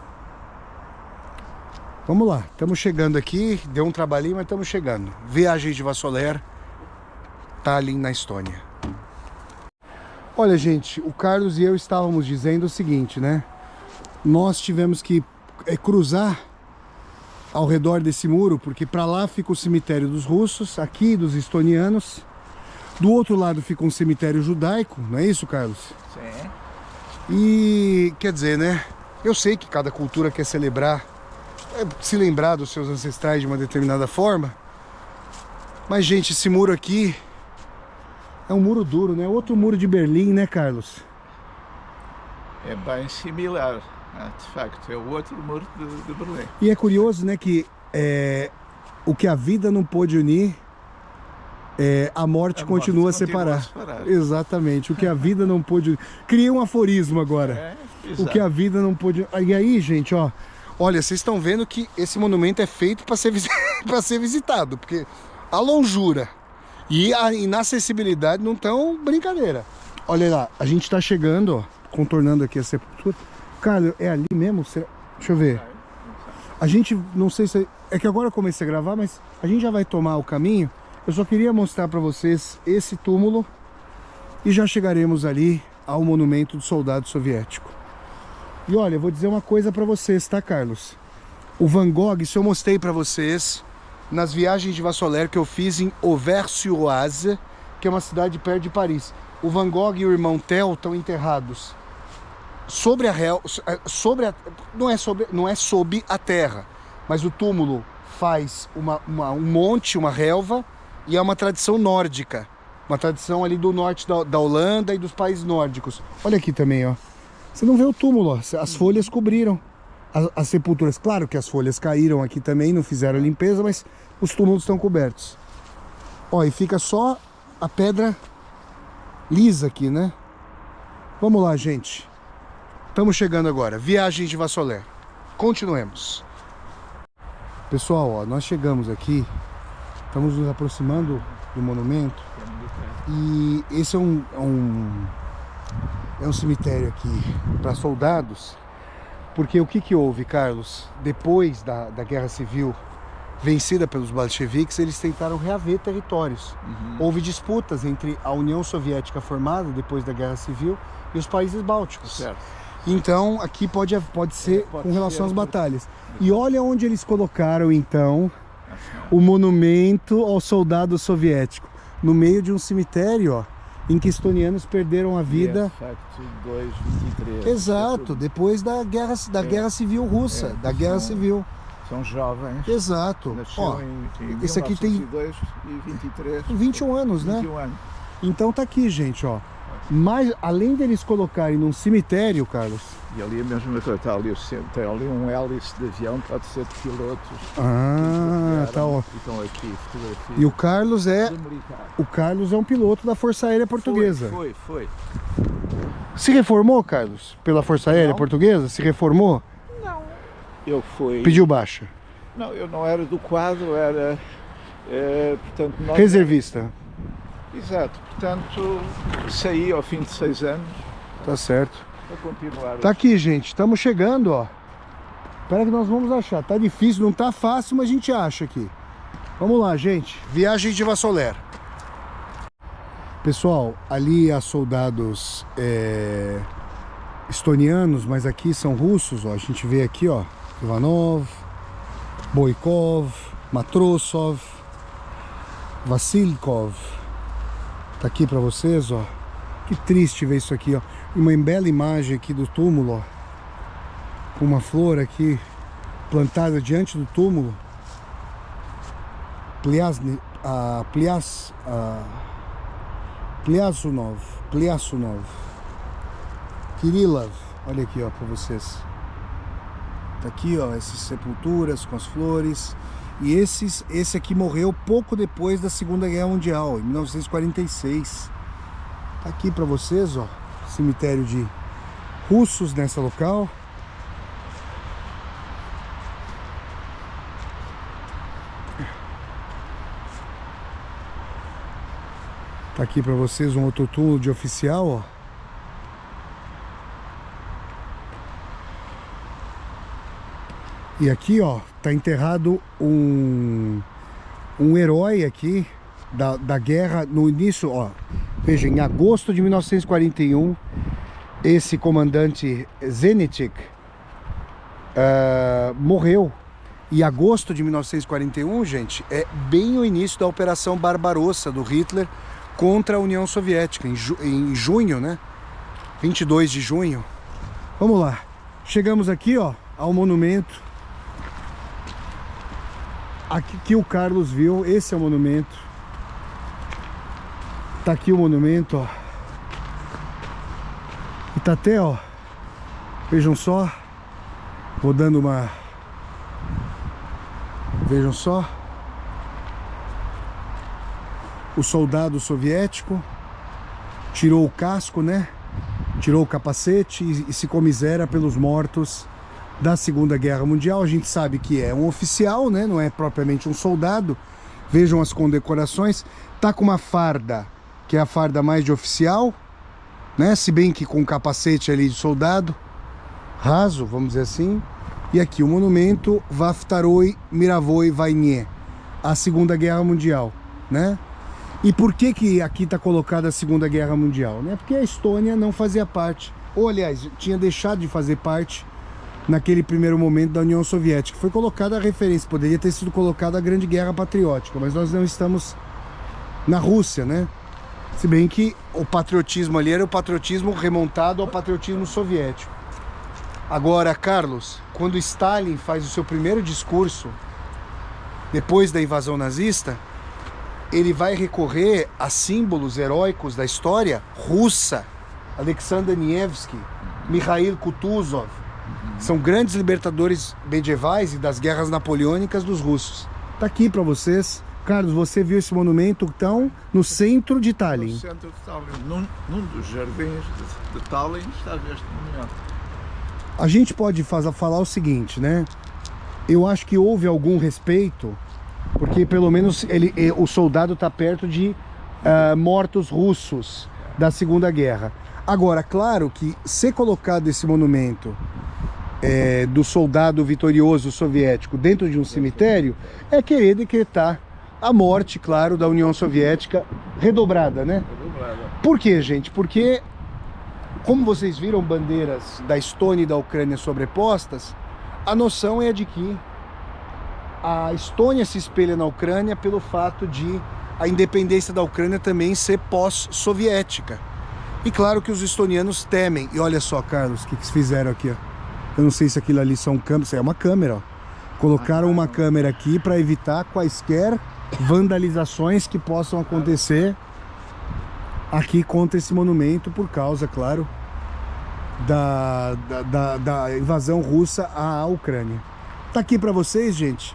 Vamos lá, estamos chegando aqui. Deu um trabalhinho, mas estamos chegando. Viagens de Vassoler, Tallinn, na Estônia. Olha, gente, o Carlos e eu estávamos dizendo o seguinte, né? Nós tivemos que cruzar ao redor desse muro, porque para lá fica o cemitério dos russos, aqui dos estonianos. Do outro lado fica um cemitério judaico, não é isso, Carlos? Sim. E quer dizer, né? Eu sei que cada cultura quer celebrar, se lembrar dos seus ancestrais de uma determinada forma. Mas, gente, esse muro aqui é um muro duro, né? Outro muro de Berlim, né, Carlos? É bem similar, de facto. É o outro muro de Berlim. E é curioso, né, que o que a vida não pôde unir, a morte continua a separar. Exatamente, o que a vida não pôde... Criei um aforismo agora. O que a vida não pôde... E aí, gente, ó, olha, vocês estão vendo que esse monumento é feito para ser visitado, porque a longura e a inacessibilidade não estão brincadeira. Olha lá, a gente está chegando, ó, contornando aqui a sepultura. Carlos, é ali mesmo? Deixa eu ver. A gente, não sei se... É que agora eu comecei a gravar, mas a gente já vai tomar o caminho. Eu só queria mostrar para vocês esse túmulo e já chegaremos ali ao monumento do soldado soviético. E olha, eu vou dizer uma coisa para vocês, tá, Carlos? O Van Gogh, isso eu mostrei para vocês nas viagens de Vassoler que eu fiz em Auvers-sur-Oise, que é uma cidade perto de Paris. O Van Gogh e o irmão Theo estão enterrados sobre a não é sob a terra, mas o túmulo faz um monte, uma relva, e é uma tradição nórdica, uma tradição ali do norte da Holanda e dos países nórdicos. Olha aqui também, ó. Você não vê o túmulo, ó. As folhas cobriram as sepulturas. Claro que as folhas caíram aqui também, não fizeram a limpeza, mas os túmulos estão cobertos. Ó, e fica só a pedra lisa aqui, né? Vamos lá, gente. Estamos chegando agora. Viagem de Vassoler. Continuemos. Pessoal, ó, nós chegamos aqui. Estamos nos aproximando do monumento. E esse é um cemitério aqui para soldados. Porque o que houve, Carlos? Depois da Guerra Civil, vencida pelos bolcheviques, eles tentaram reaver territórios. Houve disputas entre a União Soviética formada depois da Guerra Civil e os países bálticos. Certo. Então aqui pode ser com relação às batalhas. E olha onde eles colocaram então o monumento ao soldado soviético, no meio de um cemitério, ó, em que estonianos perderam a vida. Facto 2/23. Exato, depois da Guerra Civil Russa, da Guerra Civil. São jovens. Exato. Ó, em esse aqui tem 1902 e 23. 21 anos, né? 21 anos. Então tá aqui, gente, ó. Mas além deles colocarem num cemitério, Carlos. E ali a mesma coisa, tem ali um hélice de avião, pode ser de pilotos. Ah, tá, ó. Estão aqui, fotografia. E o Carlos é um piloto da Força Aérea Portuguesa. Foi. Se reformou, Carlos, pela Força Aérea Portuguesa? Se reformou? Não. Eu fui... Pediu baixa? Não, eu não era do quadro, era... portanto, Reservista. Exato, portanto, saí ao fim de 6 anos. Tá certo. Para continuar. Tá aqui, gente, estamos chegando, ó. Espera que nós vamos achar. Tá difícil, não tá fácil, mas a gente acha aqui. Vamos lá, gente. Viagem de Vassoler. Pessoal, ali há soldados estonianos, mas aqui são russos, ó. A gente vê aqui, ó, Ivanov, Boikov, Matrosov, Vassilkov. Tá aqui pra vocês, ó. Que triste ver isso aqui, ó. Uma bela imagem aqui do túmulo, ó. Com uma flor aqui plantada diante do túmulo. Plyazunov. Kirillov. Olha aqui, ó, pra vocês. Tá aqui, ó, essas sepulturas com as flores. E esse aqui morreu pouco depois da Segunda Guerra Mundial, em 1946. Tá aqui pra vocês, ó, cemitério de russos nessa local. Tá aqui pra vocês um outro túmulo de oficial, ó. E aqui, ó, tá enterrado um herói aqui da guerra no início, ó. Veja, em agosto de 1941, esse comandante Zenitchik morreu. E agosto de 1941, gente, é bem o início da Operação Barbarossa do Hitler contra a União Soviética, em junho, né? 22 de junho. Vamos lá. Chegamos aqui, ó, ao monumento. Aqui que o Carlos viu, esse é o monumento. Tá aqui o monumento, ó. E tá até, ó. Vejam só. Vou dando uma... Vejam só. O soldado soviético tirou o casco, né? Tirou o capacete e se comisera pelos mortos da Segunda Guerra Mundial. A gente sabe que é um oficial, né? Não é propriamente um soldado. Vejam as condecorações. Tá com uma farda, que é a farda mais de oficial. né? Se bem que com capacete ali de soldado, raso, vamos dizer assim. E aqui o monumento Vaftaroi Miravoi Vainier, a Segunda Guerra Mundial, né? E por que que aqui está colocada a Segunda Guerra Mundial, né? Porque a Estônia não fazia parte, ou aliás, tinha deixado de fazer parte naquele primeiro momento da União Soviética. Foi colocada a referência, poderia ter sido colocada a Grande Guerra Patriótica, mas nós não estamos na Rússia, né? Se bem que o patriotismo ali era o patriotismo remontado ao patriotismo soviético. Agora, Carlos, quando Stalin faz o seu primeiro discurso, depois da invasão nazista, ele vai recorrer a símbolos heróicos da história russa. Alexander Nevsky, Mikhail Kutuzov, são grandes libertadores medievais e das guerras napoleônicas dos russos. Tá aqui para vocês. Carlos, você viu esse monumento, então, no centro de Tallinn? No centro de Tallinn, num dos jardins de Tallinn, está este monumento. A gente pode falar o seguinte, né? Eu acho que houve algum respeito, porque pelo menos o soldado está perto de mortos russos da Segunda Guerra. Agora, claro que ser colocado esse monumento do soldado vitorioso soviético dentro de um cemitério é querer decretar a morte, claro, da União Soviética redobrada, né? Por quê, gente? Porque, como vocês viram bandeiras da Estônia e da Ucrânia sobrepostas, a noção é de que a Estônia se espelha na Ucrânia pelo fato de a independência da Ucrânia também ser pós-soviética. E claro que os estonianos temem. E olha só, Carlos, o que eles fizeram aqui, ó. Eu não sei se aquilo ali são câmeras. É uma câmera, ó. Colocaram uma câmera aqui para evitar quaisquer vandalizações que possam acontecer aqui contra esse monumento, por causa, claro, da invasão russa à Ucrânia. Tá aqui para vocês, gente.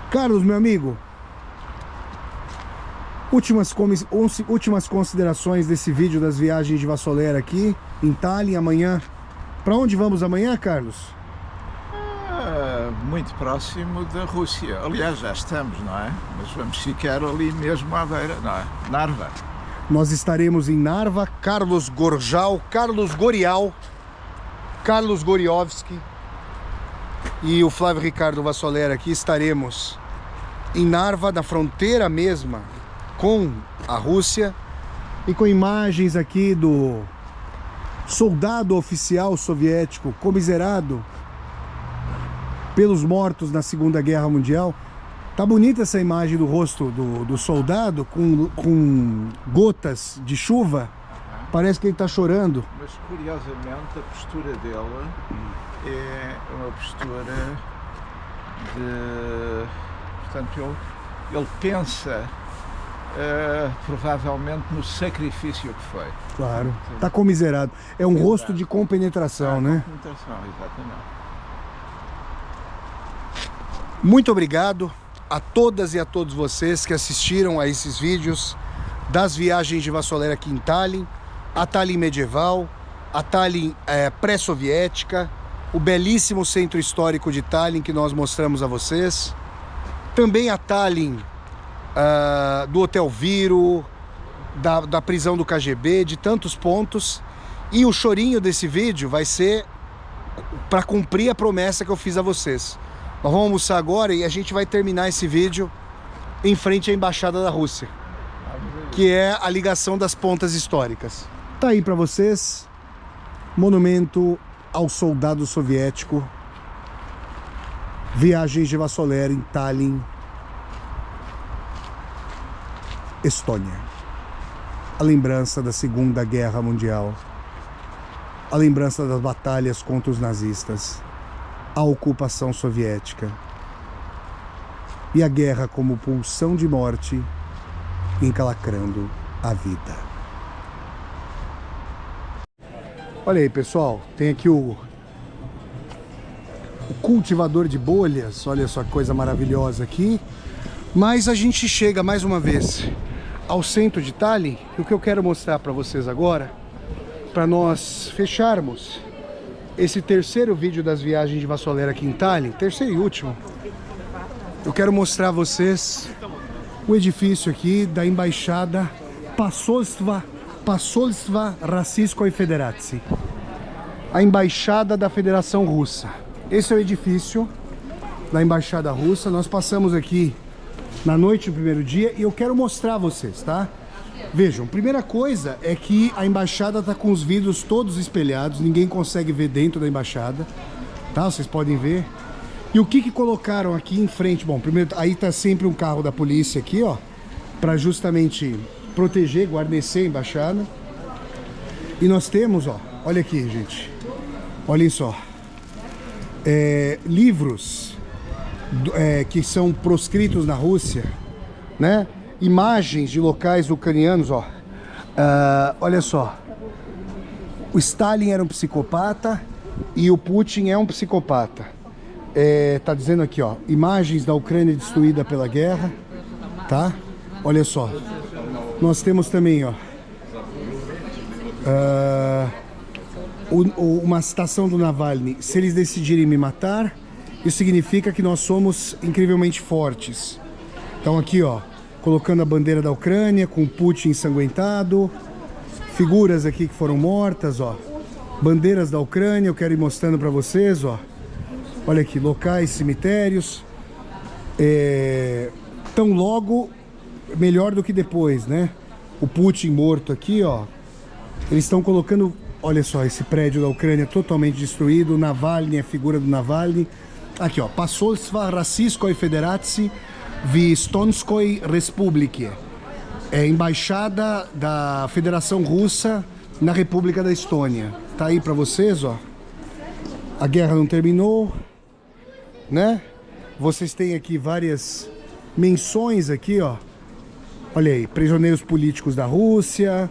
Carlos, meu amigo, últimas considerações desse vídeo das viagens de Vassoler aqui em Tallinn amanhã. Para onde vamos amanhã, Carlos? Muito próximo da Rússia. Aliás, já estamos, não é? Mas vamos ficar ali mesmo à beira, não é? Narva. Nós estaremos em Narva. Carlos Gorjal, Carlos Gorial, Carlos Goriovski e o Flávio Ricardo Vassoler aqui. Estaremos em Narva, na fronteira mesma com a Rússia, e com imagens aqui do soldado oficial soviético comiserado pelos mortos na Segunda Guerra Mundial. Tá bonita essa imagem do rosto do soldado com gotas de chuva. Parece que ele tá chorando. Mas curiosamente a postura dele é uma postura de... Portanto, ele pensa provavelmente no sacrifício que foi. Claro, tá comiserado. É um rosto de compenetração, né? Compenetração, exatamente. Muito obrigado a todas e a todos vocês que assistiram a esses vídeos das viagens de Vassoler aqui em Tallinn, a Tallinn medieval, a Tallinn pré-soviética, o belíssimo centro histórico de Tallinn que nós mostramos a vocês, também a Tallinn do Hotel Viro, da prisão do KGB, de tantos pontos. E o chorinho desse vídeo vai ser para cumprir a promessa que eu fiz a vocês. Nós vamos almoçar agora e a gente vai terminar esse vídeo em frente à Embaixada da Rússia, que é a ligação das pontas históricas. Tá aí para vocês, monumento ao soldado soviético, viagens de Vassoler em Tallinn, Estônia. A lembrança da Segunda Guerra Mundial, a lembrança das batalhas contra os nazistas, a ocupação soviética e a guerra como pulsão de morte encalacrando a vida. Olha aí, pessoal, tem aqui o cultivador de bolhas. Olha só que coisa maravilhosa aqui. Mas a gente chega mais uma vez ao centro de Tallinn, e o que eu quero mostrar para vocês agora, para nós fecharmos esse terceiro vídeo das viagens de Vassoler aqui em Tallinn, terceiro e último, eu quero mostrar a vocês o edifício aqui da Embaixada Poselstwa Посольство Российской Федерации. A Embaixada da Federação Russa. Esse é o edifício da Embaixada Russa. Nós passamos aqui na noite do primeiro dia e eu quero mostrar a vocês, tá? Vejam, primeira coisa é que a embaixada está com os vidros todos espelhados, ninguém consegue ver dentro da embaixada, tá? Vocês podem ver. E o que colocaram aqui em frente? Bom, primeiro, aí tá sempre um carro da polícia aqui, ó, para justamente proteger, guarnecer a embaixada. E nós temos, ó, olha aqui, gente, olhem só, livros que são proscritos na Rússia, né? Imagens de locais ucranianos, ó. Olha só, o Stalin era um psicopata e o Putin é um psicopata. Tá dizendo aqui, ó, imagens da Ucrânia destruída pela guerra, tá? Olha só, nós temos também, ó, uma citação do Navalny: se eles decidirem me matar, isso significa que nós somos incrivelmente fortes. Então aqui, ó, colocando a bandeira da Ucrânia com Putin ensanguentado, figuras aqui que foram mortas, ó, bandeiras da Ucrânia. Eu quero ir mostrando para vocês, ó. Olha aqui, locais, cemitérios. Tão logo, melhor do que depois, né? O Putin morto aqui, ó. Eles estão colocando, olha só, esse prédio da Ucrânia totalmente destruído. O Navalny, a figura do Navalny. Aqui, ó, Посольство Российской Федерации в Estonской Республике. Embaixada da Federação Russa na República da Estônia. Tá aí para vocês, ó. A guerra não terminou, né? Vocês têm aqui várias menções aqui, ó. Olha aí, prisioneiros políticos da Rússia.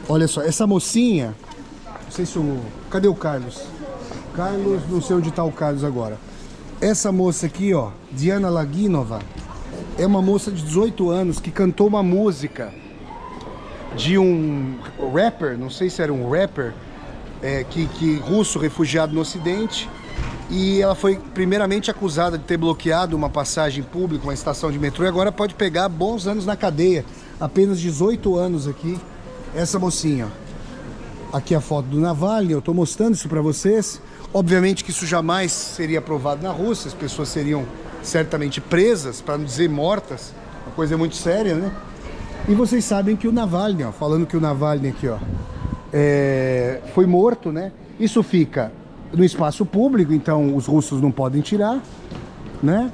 Olha só, essa mocinha, não sei se o... Cadê o Carlos? Carlos, não sei onde está o Carlos agora. Essa moça aqui, ó, Diana Laginova, é uma moça de 18 anos que cantou uma música de um rapper, não sei se era um rapper, russo refugiado no Ocidente, e ela foi primeiramente acusada de ter bloqueado uma passagem pública, uma estação de metrô, e agora pode pegar bons anos na cadeia. Apenas 18 anos aqui, essa mocinha. Aqui a foto do Navalny, eu tô mostrando isso para vocês. Obviamente que isso jamais seria aprovado na Rússia, as pessoas seriam certamente presas, para não dizer mortas, uma coisa muito séria, né? E vocês sabem que o Navalny, ó, falando que o Navalny aqui, ó, foi morto, né? Isso fica no espaço público, então os russos não podem tirar, né?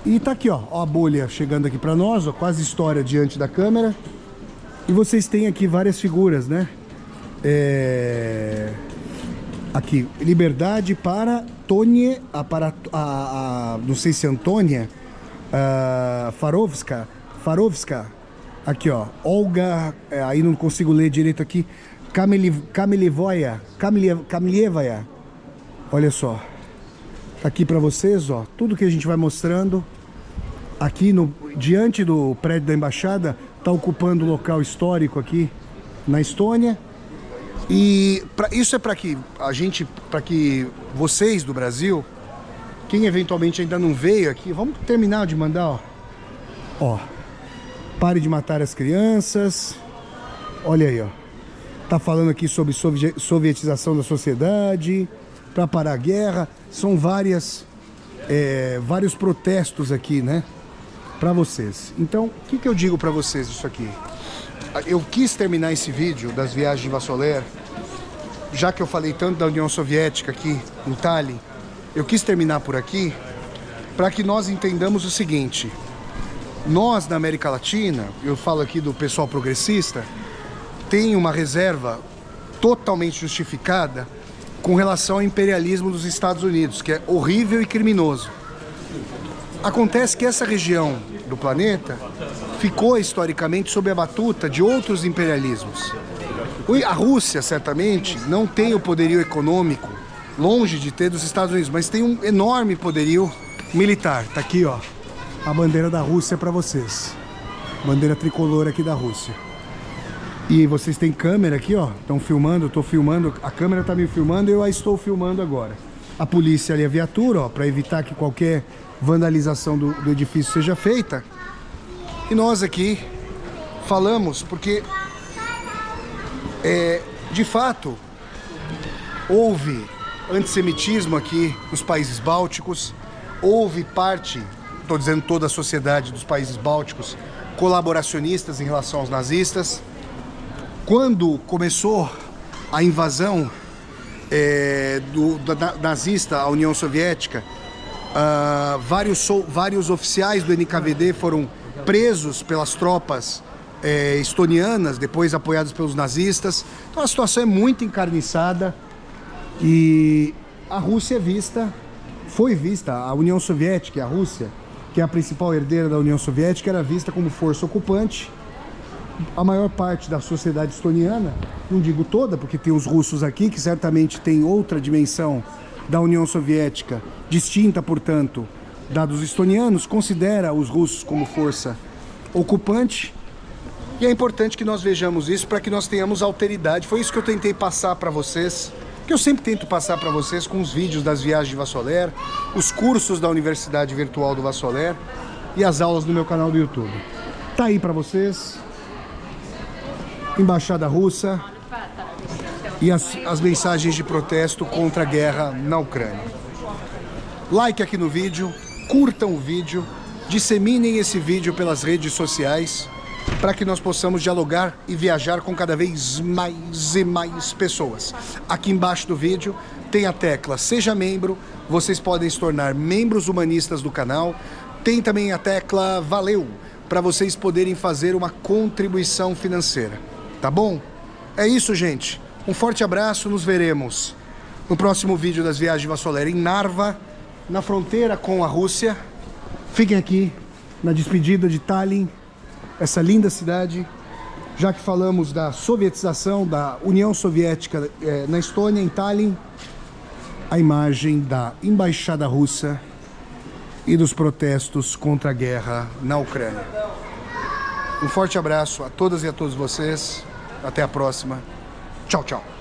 E tá aqui, ó, a bolha chegando aqui para nós, ó, quase história diante da câmera. E vocês têm aqui várias figuras, né? Aqui, liberdade para Tonie, não sei se é Antônia, Farovska. Aqui, ó, Olga, aí não consigo ler direito aqui, Kamilevaya. Olha só, tá aqui para vocês, ó, tudo que a gente vai mostrando. Aqui diante do prédio da embaixada, tá ocupando o local histórico aqui na Estônia. E isso é para que vocês do Brasil, quem eventualmente ainda não veio aqui, vamos terminar de mandar, ó, pare de matar as crianças. Olha aí, ó, tá falando aqui sobre sovietização da sociedade, para parar a guerra. São vários protestos aqui, né, para vocês. Então, o que eu digo para vocês disso aqui? Eu quis terminar esse vídeo das viagens de Vassoler, já que eu falei tanto da União Soviética aqui em Tallinn, eu quis terminar por aqui para que nós entendamos o seguinte: nós na América Latina, eu falo aqui do pessoal progressista, tem uma reserva totalmente justificada com relação ao imperialismo dos Estados Unidos, que é horrível e criminoso. Acontece que essa região do planeta ficou historicamente sob a batuta de outros imperialismos. A Rússia, certamente, não tem o poderio econômico, longe de ter, dos Estados Unidos, mas tem um enorme poderio militar. Tá aqui, ó, a bandeira da Rússia para vocês. Bandeira tricolor aqui da Rússia. E vocês têm câmera aqui, ó, estão filmando, eu tô filmando, a câmera tá me filmando e eu a estou filmando agora. A polícia ali, a viatura, ó, para evitar que qualquer vandalização do edifício seja feita. E nós aqui falamos porque De fato, houve antissemitismo aqui nos países bálticos, houve parte, estou dizendo toda a sociedade dos países bálticos, colaboracionistas em relação aos nazistas. Quando começou a invasão nazista à União Soviética, vários oficiais do NKVD foram presos pelas tropas estonianas, depois apoiados pelos nazistas. Então a situação é muito encarniçada e a Rússia foi vista, a União Soviética, a Rússia, que é a principal herdeira da União Soviética, era vista como força ocupante. A maior parte da sociedade estoniana, não digo toda, porque tem os russos aqui, que certamente tem outra dimensão da União Soviética, distinta, portanto, da dos estonianos, considera os russos como força ocupante. E é importante que nós vejamos isso para que nós tenhamos alteridade. Foi isso que eu tentei passar para vocês, que eu sempre tento passar para vocês com os vídeos das viagens de Vassoler, os cursos da Universidade Virtual do Vassoler e as aulas no meu canal do YouTube. Tá aí para vocês. Embaixada Russa e as mensagens de protesto contra a guerra na Ucrânia. Like aqui no vídeo, curtam o vídeo, disseminem esse vídeo pelas redes sociais para que nós possamos dialogar e viajar com cada vez mais e mais pessoas. Aqui embaixo do vídeo tem a tecla Seja Membro, vocês podem se tornar membros humanistas do canal. Tem também a tecla Valeu, para vocês poderem fazer uma contribuição financeira. Tá bom? É isso, gente. Um forte abraço, nos veremos no próximo vídeo das viagens de Vassoler em Narva, na fronteira com a Rússia. Fiquem aqui na despedida de Tallinn, essa linda cidade, já que falamos da sovietização da União Soviética na Estônia, em Tallinn, a imagem da embaixada russa e dos protestos contra a guerra na Ucrânia. Um forte abraço a todas e a todos vocês. Até a próxima. Tchau, tchau.